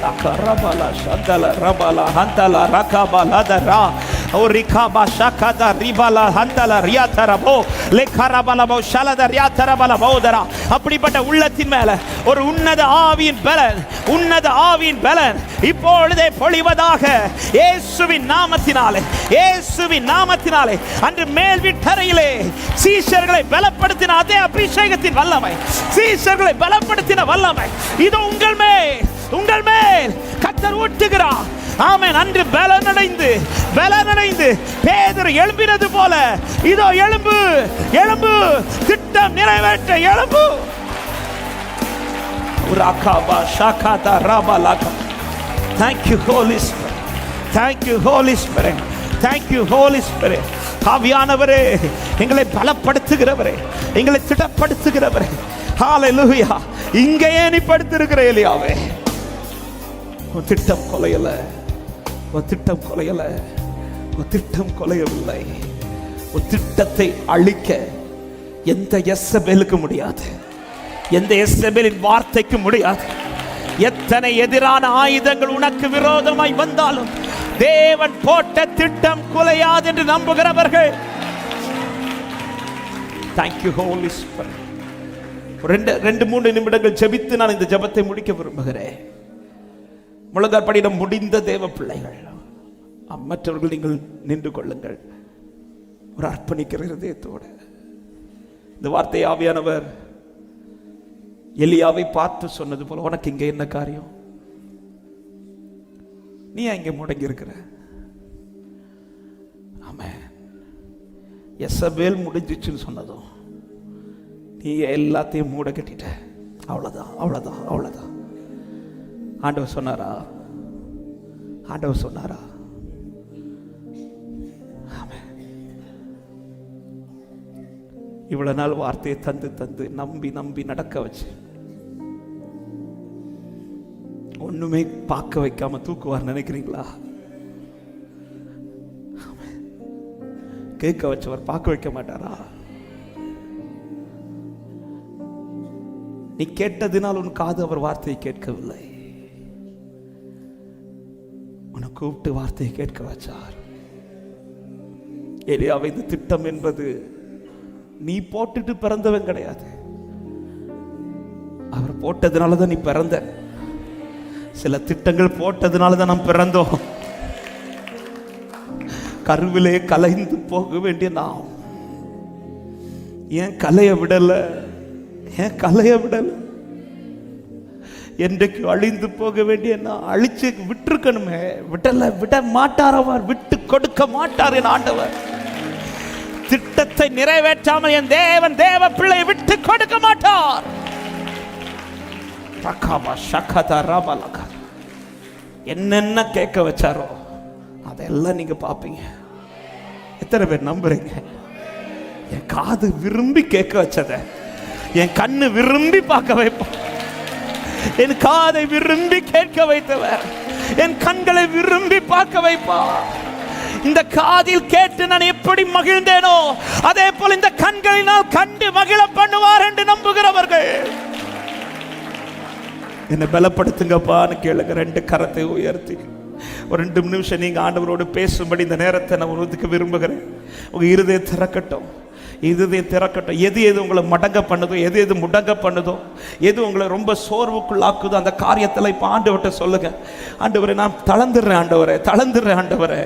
Speaker 1: Akarabala shandala rabala handala rakabala dara orikaba shakada ribala handala riyatarabo lekarabala bo shalada riyatarabala bodara. அப்படிப்பட்ட உள்ளத்தின் மேல ஒரு உன்னத ஆவியின் பலன் இப்பொழுதே பொழிவதாக இயேசுவின் நாமத்தினாலே. அன்று மேல் வீட்டறையிலே சீஷர்களை பலப்படுத்தின அதே அபிஷேகத்தின் வல்லமை, சீஷர்களை பலப்படுத்தின வல்லமை இதோ உங்கள் மேல் கர்த்தர் ஊற்றுகிறார். ஆமென். அன்று பலனடைந்து பேதுரு எழும்பினது போல இதோ எழும்பு, திட்டம் நிறைவேற்ற எழும்பு. ராகாபா ஷாகாதா ராபாலாகா. Thank you Holy Spirit. Thank you Holy Spirit. Thank you Holy Spirit. ஆவியானவரே, எங்களை பலப்படுத்துகிறவரே, எங்களை திடப்படுத்துகிறவரே. ஹல்லேலூயா. இங்கேயே நீ படுத்திருக்கிற எலியாவே, திட்டம் கொலையல, ஒரு திட்டம் கொலையல, ஒரு திட்டம் கொலையவில்லை. ஒரு திட்டத்தை அழிக்க எந்த எசபேலுக்கு முடியாது, எந்த எசபேலின் வார்த்தைக்கு முடியாது. எத்தனை எதிரான ஆயுதங்கள் உனக்கு விரோதமாய் வந்தாலும் தேவன் போட்ட திட்டம் குலையாது என்று நம்புகிறவர்கள். Thank you Holy Spirit. 2-3 நிமிடங்கள் ஜெபித்து நான் இந்த ஜெபத்தை முடிக்க விரும்புகிறேன். முழங்கால் படியிட முடிந்த தேவ பிள்ளைகள், மற்றவர்கள் நீங்கள் நின்று கொள்ளுங்கள். ஒரு அர்ப்பணிக்கிற இதயத்தோடு இந்த வார்த்தை ஆவியானவர் எலியாவை பார்த்து சொன்னது போல, உனக்கு இங்க என்ன காரியம்? நீ இங்க முடங்கி இருக்கிற? ஆமென். எசபேல் முடிஞ்சிச்சுன்னு சொன்னதும் நீ எல்லாத்தையும் மூட கட்டிட்ட. அவ்வளவுதான், அவ்வளவுதான், அவ்வளவுதான். ஆண்டவர் சொன்னாரா? ஆண்டவர் சொன்னாரா? இவ்வளவு நாள் வார்த்தையை தந்து தந்து நம்பி நம்பி நடக்க வச்சு ஒண்ணுமே பார்க்க வைக்காம தூக்குவார் நினைக்கிறீங்களா? கேட்க வச்சவர் பார்க்க வைக்க மாட்டாரா? நீ கேட்டதினால் உன் காது அவர் வார்த்தையை கேட்கவில்லை, உன்னை கூப்பிட்டு வார்த்தையை கேட்க வச்சார். எலியாவை இந்த திட்டம் என்பது நீ போட்டுட்டு பிறந்தவன் கிடையாது, அவர் போட்டதுனாலதான் நீ பிறந்த. சில திட்டங்கள் போட்டதுனாலதான் நாம் பிறந்தோம். கருவிலே கலைந்து போக வேண்டிய நாம் ஏன் கலைய விடல? ஏன் கலைய விடல? என்றைக்கு அழிந்து போக வேண்டிய நான் அழிச்சு விட்டுருக்கணுமே. விடல, விட மாட்டார் அவர், விட்டு கொடுக்க மாட்டார் என் ஆண்டவர். திட்டத்தை நிறைவேற்றாமல் என் தேவன் தேவ பிள்ளையை விட்டு கொடுக்க மாட்டார். என்னென்ன கேட்க வச்சாரோ அதெல்லாம் நீங்க பாப்பீங்க. எத்தனை பேர் நம்புறீங்க? என் காது விரும்பி கேட்க வச்சத என் கண்ணு விரும்பி பார்க்க வைப்பான். என் காதை விரும்பி கேட்க வைத்தவர் என் கண்களை விரும்பி பார்க்க வைப்பார். இந்த காதில் கேட்டு நான் எப்படி மகிழ்ந்தேனோ அதே போல இந்த கண்களினால் கண்டு மகிழ பண்ணுவார் என்று நம்புகிறவர்கள் என்னை பலப்படுத்துங்கப்பான்னு கேளுங்க. 2 கரத்தை உயர்த்தி ஒரு 2 நிமிஷம் நீங்க ஆண்டவரோடு பேசும்படி இந்த நேரத்தை நான் ஒதுக்க விரும்புகிறேன். உங்க இருதயம் திறக்கட்டும், இருதயம் திறக்கட்டும். எது எது உங்களை மடங்க பண்ணுதோ, எது எது முடங்க பண்ணுதோ, எது உங்களை ரொம்ப சோர்வுக்குள்ளாக்குதோ அந்த காரியத்தில் இப்போ ஆண்டவர்கிட்ட சொல்லுங்க. ஆண்டவரே நான் தளர்ந்துடுறேன், ஆண்டவரே தளர்ந்துடுறேன், ஆண்டவரே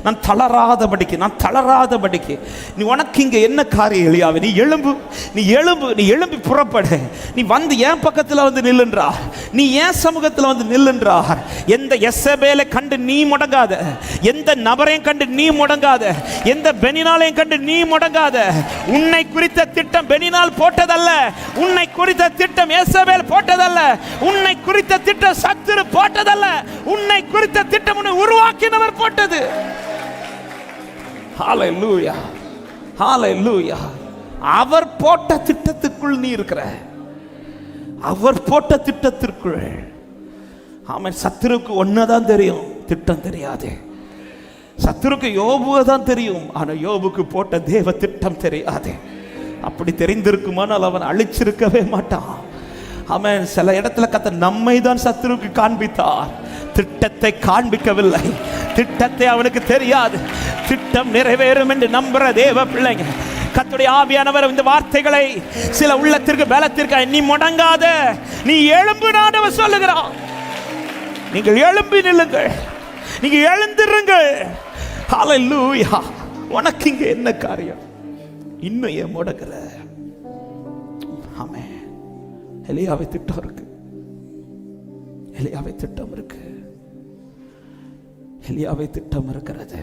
Speaker 1: நான் தளராதபடிக்கு நீ உனக்கு இங்கே என்ன காரியம் எலியாவே? நீ எழும்பு, நீ எழும்பு, நீ எழும்பி புறப்படு. நீ வந்து என் பக்கத்தில் வந்து நில்லுன்றார், நீ என் சமூகத்தில் வந்து நில்லுன்றார். எந்த எசபேலை கண்டு நீ முடங்காத, எந்த நபரையும் கண்டு நீ முடங்காத, எந்த பெனினாலையும் கண்டு நீ முடங்காத. உன்னை குறித்த திட்டம் பெனினால் போட்டதல்ல, உன்னை குறித்த திட்டம் எசபேல் போட்டதல்ல, உன்னை குறித்த திட்டம் சத்துரு போட்டதல்ல, உன்னை குறித்த திட்டம் உன்னை உருவாக்கினவர் போட்டது. ஹalleluya, ஹalleluya. அவர் போட்ட திட்டத்துக்குள் நீ இருக்கிற, அவர் போட்ட திட்டத்திற்குள். ஆமென். சத்துருக்கு ஒன்னதான் தெரியும், திட்டம் தெரியாது. சத்துருக்கு யோபுவை தான் தெரியும், ஆனா யோபுக்கு போட்ட தேவ திட்டம் தெரியாது. அப்படி தெரிந்திருக்குமானால் அவன் அழிச்சிருக்கவே மாட்டான். அவன் சில இடத்துல கத்த நம்மை தான் சத்துருக்கு காண்பித்தார், திட்டத்தை காண்பிக்கவில்லை. திட்டத்தை அவனுக்கு தெரியாது. திட்டம் நிறைவேறும் என்று நம்புற தேவ பிள்ளைங்க, கர்த்தருடைய ஆவியானவர் இந்த வார்த்தைகளை சில உள்ளத்திற்கு பலத்திற்கு நீ முடங்காத, நீ எழும்பு ஆண்டவர் சொல்லுகிறார். நீங்கள் எழும்பி நில்லுங்கள், நீங்க எழுந்திருங்கள். ஹalleluya. உனக்கு இங்க என்ன காரியம்? இன்னும் ஏன் முடங்கல? ஆமென். எலியாவை திட்டம் இருக்கு, எலியாவை திட்டம் இருக்கு, எலியாவை திட்டம் இருக்கிறது.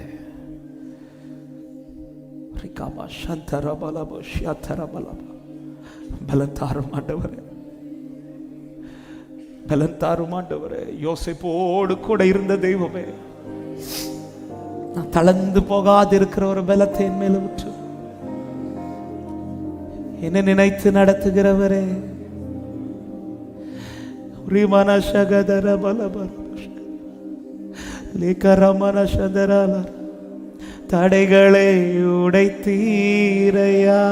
Speaker 1: ரிகாபா சந்தரபலபோ ஷியதரபலபா. பலந்தாரும் ஆண்டவரே, பலந்தாரும் ஆண்டவரே. யோசேப்போடு கூட இருந்த தெய்வமே, நான் தளர்ந்து போகாது இருக்கிற ஒரு பலத்தை என் மேல விட்டு என்ன நினைத்து நடத்துகிறவரே. லிகரமன சதரால தடைகளை உடைத்தீரையா,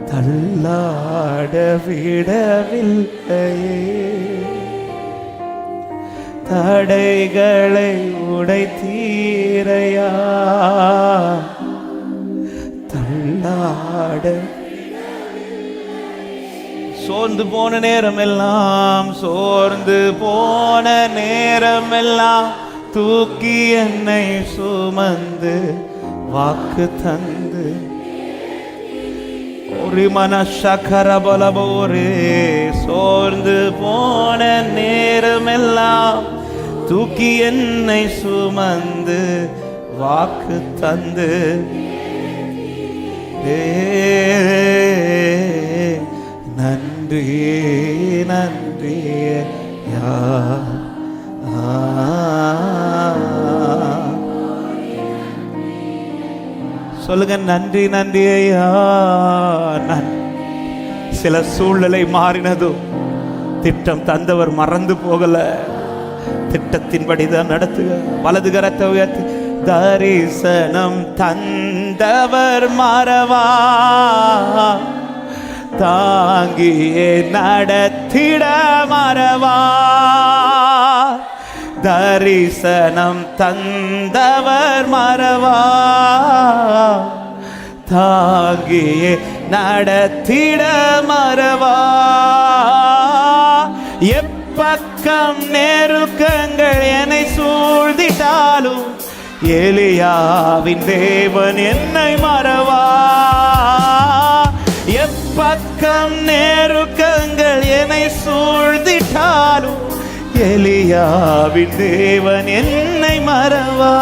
Speaker 1: தள்ளாட விடவில்லையே. தடைகளை உடைத்தீரையா, தள்ளாட. சோர்ந்து போன நேரமெல்லாம், சோர்ந்து போன நேரமெல்லாம் தூக்கி என்னை சுமந்து வாக்கு தந்து ஒரு மனசக்கரபலபோரே. சோர்ந்து போன நேரமெல்லாம் தூக்கி என்னை சுமந்து வாக்கு தந்து நன்றி நன்றி யா. சொல்லுங்க, நன்றி நன்றி ஐயா. சில சூழ்நிலை மாறினதும் திட்டம் தந்தவர் மறந்து போகல, திட்டத்தின்படிதான் நடத்துக. வலது கரத்தை உயர்த்தி, தரிசனம் தந்தவர் மறவா, தாங்கியே நடத்திட மறவா. தரிசனம் தந்தவர் மறவா, தாங்கியே நடத்திட மறவா. எப்பக்கம் நெருக்கங்கள் என்னை சூழ்ந்திட்டாலும் எலியாவின் தேவன் என்னை மறவா. எப்பக்கம் நெருக்கங்கள் என்னை சூழ்ந்திட்டாலும் எலியாவின் தேவன் என்னை மறவா.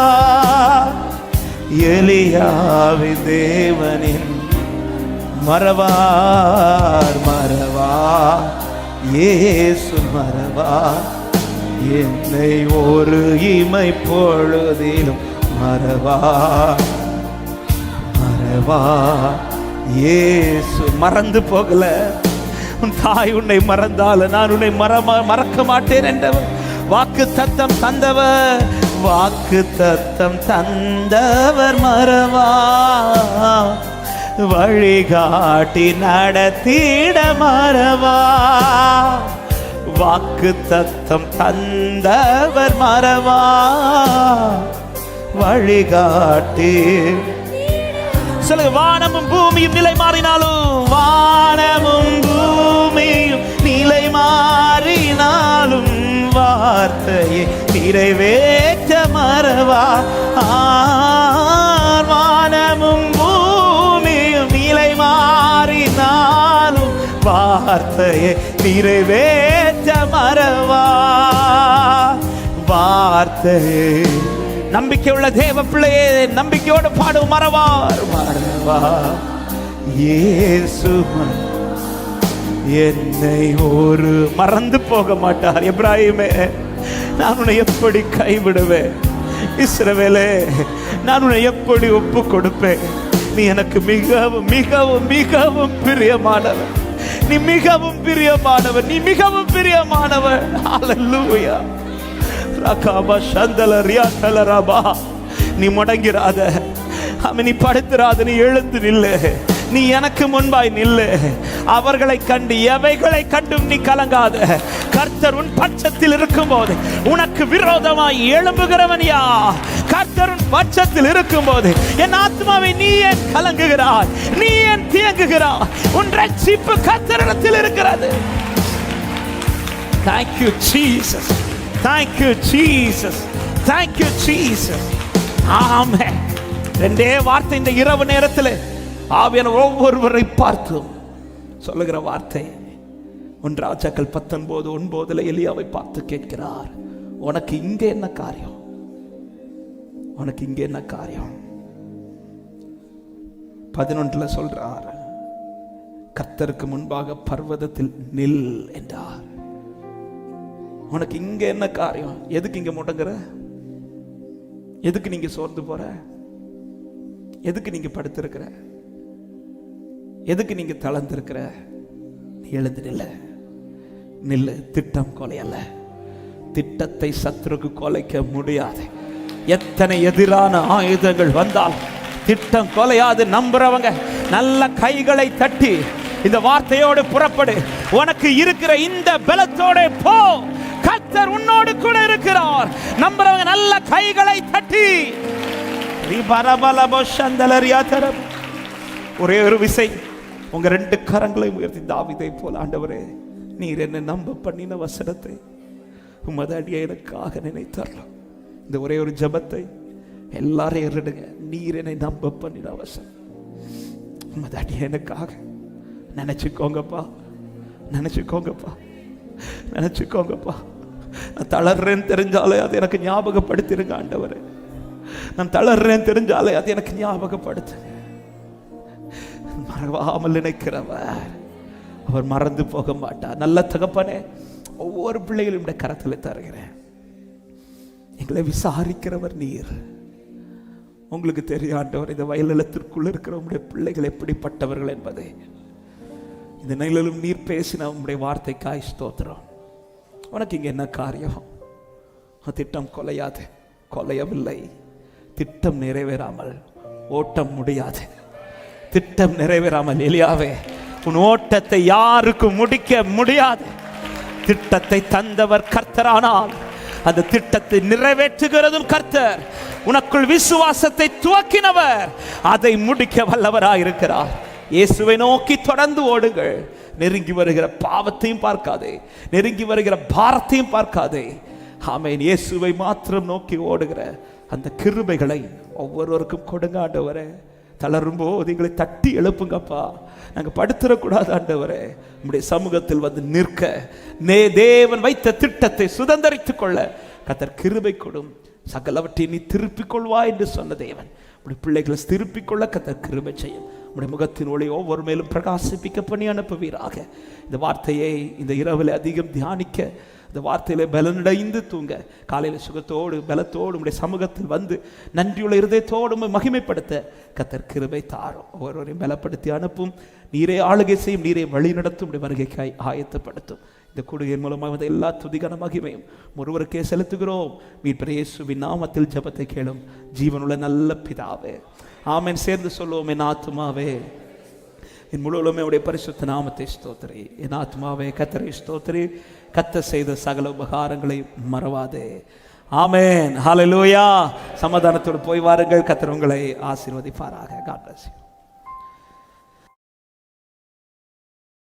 Speaker 1: எலியாவின் தேவனின் மறவார் மறவா. இயேசு மறவா என்னை ஒரு இமை பொழுதிலும் மறவா மறவா. இயேசு மறந்து போகல. உன் தாய் உன்னை மறந்தால நான் உன்னை மறக்க மாட்டேன் என்றவர் வாக்கு தத்தம் தந்தவர், வாக்கு தத்தம் தந்தவர் மறவா. வழிகாட்டி நடத்திட மறவா. வாக்கு தத்தம் தந்தவர் மறவா. வழிகாட்டி. சொல்லுங்க, வானமும் பூமியும் நிலை மாறினாலும், வானமும் பூமியும் நிலை மாறினாலும் வார்த்தையை நிறைவேற்ற மறவா. வானமும் பூமியும் நிலை மாறினாலும் வார்த்தையை நிறைவேற்ற மறவா. வார்த்தையை. நம்பிக்கையுள்ள தேவ பிள்ளையே, நம்பிக்கையோடு பாடும் மறவார் மறவா. இயேசு என்னை ஒரு மறந்து போக மாட்டார். எப்ராஹிமே, நான் உன்னை எப்படி கைவிடுவேன்? இஸ்ரவேலே, நான் உன்னை எப்படி ஒப்பு கொடுப்பேன்? நீ எனக்கு மிகவும் மிகவும் மிகவும் பிரியமானவர். நீ மிகவும் பிரியமானவர். நீ மிகவும் பிரியமானவர். ஹல்லேலூயா. ரகாபா சந்தல ரியாதல ரபா. நீ முடங்கிறாத, நீ படுத்துறாத, நீ எழுந்து நில்லு. நீ எனக்கு முன்பாய் நில்லு. அவர்களை கண்டு எவைகளை கண்டும் நீ கலங்காத. கர்த்தர் உன் பட்சத்தில் இருக்கும் போது உனக்கு விரோதமாய் எழும்புகிறவன் யார்? கர்த்தர் உன் பட்சத்தில் இருக்கும் போது என் ஆத்மாவை நீ ஏன் கலங்குகிறாய்? நீ ஏன் தியங்குகிறாய்? உன் ரட்சிப்பு கர்த்தரிடத்தில் இருக்கிறது. Thank you Jesus. Thank you Jesus. Thank you Jesus. ஆமென். ரெண்டே வார்த்தை இந்த இரவு நேரத்தில் ஆவியானவர் ஒவ்வொருவரை பார்த்தும் சொல்லுகிற வார்த்தை. 1 ராஜாக்கள் 19:9 எலியாவை பார்த்து கேட்கிறார், உனக்கு இங்கே என்ன காரியம்? உனக்கு இங்கே என்ன காரியம்? 11 சொல்றார், கர்த்தருக்கு முன்பாக பர்வதத்தில் நில் என்றார். உனக்கு இங்க என்ன காரியம்? எதுக்கு இங்க முடங்குற? எதுக்கு நீங்க சோர்ந்து போற? எதுக்கு நீங்க படுத்திருக்கிற? எதுக்கு நீங்க தளர்ந்திருக்கிற? நீ எழுந்து நில்ல. நில்லு. திட்டம் கொலை அல்ல, திட்டத்தை சத்துருக்கு கொலைக்க முடியாது. எத்தனை எதிரான ஆயுதங்கள் வந்தால் திட்டம் கொலையாது. நம்புறவங்க நல்ல கைகளை தட்டி இந்த வார்த்தையோடு புறப்படு. உனக்கு இருக்கிற இந்த பலத்தோட போ, கர்த்தர் உன்னோடு கூட இருக்கிறார். நம்புறவங்க நல்ல கைகளை தட்டி ஒரே ஒரு விசை உங்க 2 கரங்களை உயர்த்தி தாவீதை போல, ஆண்டவரே நீர் என்ன நம்ப பண்ணின வசனத்தை உமது அடியேனுக்காக நினைத்தரலாம். இந்த ஒரே ஒரு ஜபத்தை எல்லாரும் ஏறிடுங்க. நீர் என்னை நம்ப பண்ணின வசனம் உமது அடியேனுக்காக நினைச்சுக்கோங்கப்பா, நினைச்சுக்கோங்கப்பா, நினைச்சுக்கோங்கப்பா. நான் தளர்றேன்னு தெரிஞ்சாலே அது எனக்கு ஞாபகப்படுத்திருங்க ஆண்டவரே. நான் தளர்றேன் தெரிஞ்சாலே அது எனக்கு ஞாபகப்படுத்துங்க. மறவாமல் நினைக்கிறவர் அவர் மறந்து போக மாட்டார். நல்ல தகப்பனே, ஒவ்வொரு பிள்ளைகளும் கரத்தில் தருகிறேன். எங்களை விசாரிக்கிறவர் நீர். உங்களுக்கு தெரியாண்டவர் இந்த வயலத்திற்குள்ள இருக்கிற உங்களுடைய பிள்ளைகள் எப்படிப்பட்டவர்கள் என்பதை இந்த நிலையிலும் நீர் பேசின உங்களுடைய வார்த்தைக்காய் ஸ்தோத்திரம். உனக்கு இங்க என்ன காரியம்? திட்டம் கொலையாது, கொலையவில்லை. திட்டம் நிறைவேறாமல் ஓட்டம் முடியாது. திட்டம் நிறைவேறாமல் எலியாவே உன் ஓட்டத்தை யாருக்கும் முடிக்க முடியாது. திட்டத்தை தந்தவர் கர்த்தரானால் அந்த திட்டத்தை நிறைவேற்றுகிறதும் கர்த்தர். உனக்குள் விசுவாசத்தை துவக்கினவர் அதை முடிக்க வல்லவராயிருக்கிறார். இயேசுவை நோக்கி தொடர்ந்து ஓடுங்கள். நெருங்கி வருகிற பாவத்தையும் பார்க்காதே, நெருங்கி வருகிற பாரத்தையும் பார்க்காதே. ஆமென். இயேசுவை மாத்திரம் நோக்கி ஓடுகிற அந்த கிருபைகளை ஒவ்வொருவருக்கும் கொடுங்க ஆண்டவரே. தளரும் போது எங்களை தட்டி எழுப்புங்கப்பா. நாங்கள் படுத்துடக்கூடாது ஆண்டவரே. நம்முடைய சமூகத்தில் வந்து நிற்க தேவன் வைத்த திட்டத்தை சுதந்திரித்துக் கொள்ள கர்த்தர் கிருபை கொடும். சகலவற்றை நீ திருப்பிக் கொள்வா என்று சொன்ன தேவன் நம்முடைய பிள்ளைகளை திருப்பிக் கொள்ள கர்த்தர் கிருபை செய்யும். நம்முடைய முகத்தின் ஒளி ஒவ்வொரு மேலும் பிரகாசிப்பிக்க பண்ணி அனுப்புவீராக. இந்த வார்த்தையை இந்த இரவில் அதிகம் தியானிக்க, இந்த வார்த்தையில பலனடைந்து தூங்க, காலையில் சுகத்தோடு பலத்தோடு உடைய சமூகத்தில் வந்து நன்றியுள்ள இருதயத்தோடு மகிமைப்படுத்த கர்த்தர் கிருபை தாரும். ஒவ்வொருவரையும் பலப்படுத்தி அனுப்பும். நீரே ஆளுகை செய்யும், நீரே வழி நடத்தும், உடைய வருகைக்காய் ஆயத்தப்படுத்தும். இந்த கூடுகையின் மூலமாக வந்த எல்லா துதிகான மகிமையும் ஒருவருக்கே செலுத்துகிறோம். மீட்பர் இயேசுவின் நாமத்தில் ஜெபத்தை கேளும் ஜீவனுள்ள நல்ல பிதாவே, ஆமென். சேர்ந்து சொல்லுவோம். என் ஆத்துமாவே என் முழுவதுமே உடைய பரிசுத்த நாமத்தை ஸ்தோத்திரி. என் ஆத்மாவே கர்த்தரை ஸ்தோத்திரி. கர்த்தர் செய்த சகல உபகாரங்களை மறவாதே. ஆமென். ஹல்லேலூயா. சமாதானத்தோடு போய் வாருங்கள். கர்த்தர் உங்களை ஆசீர்வதிப்பாராக. God bless you.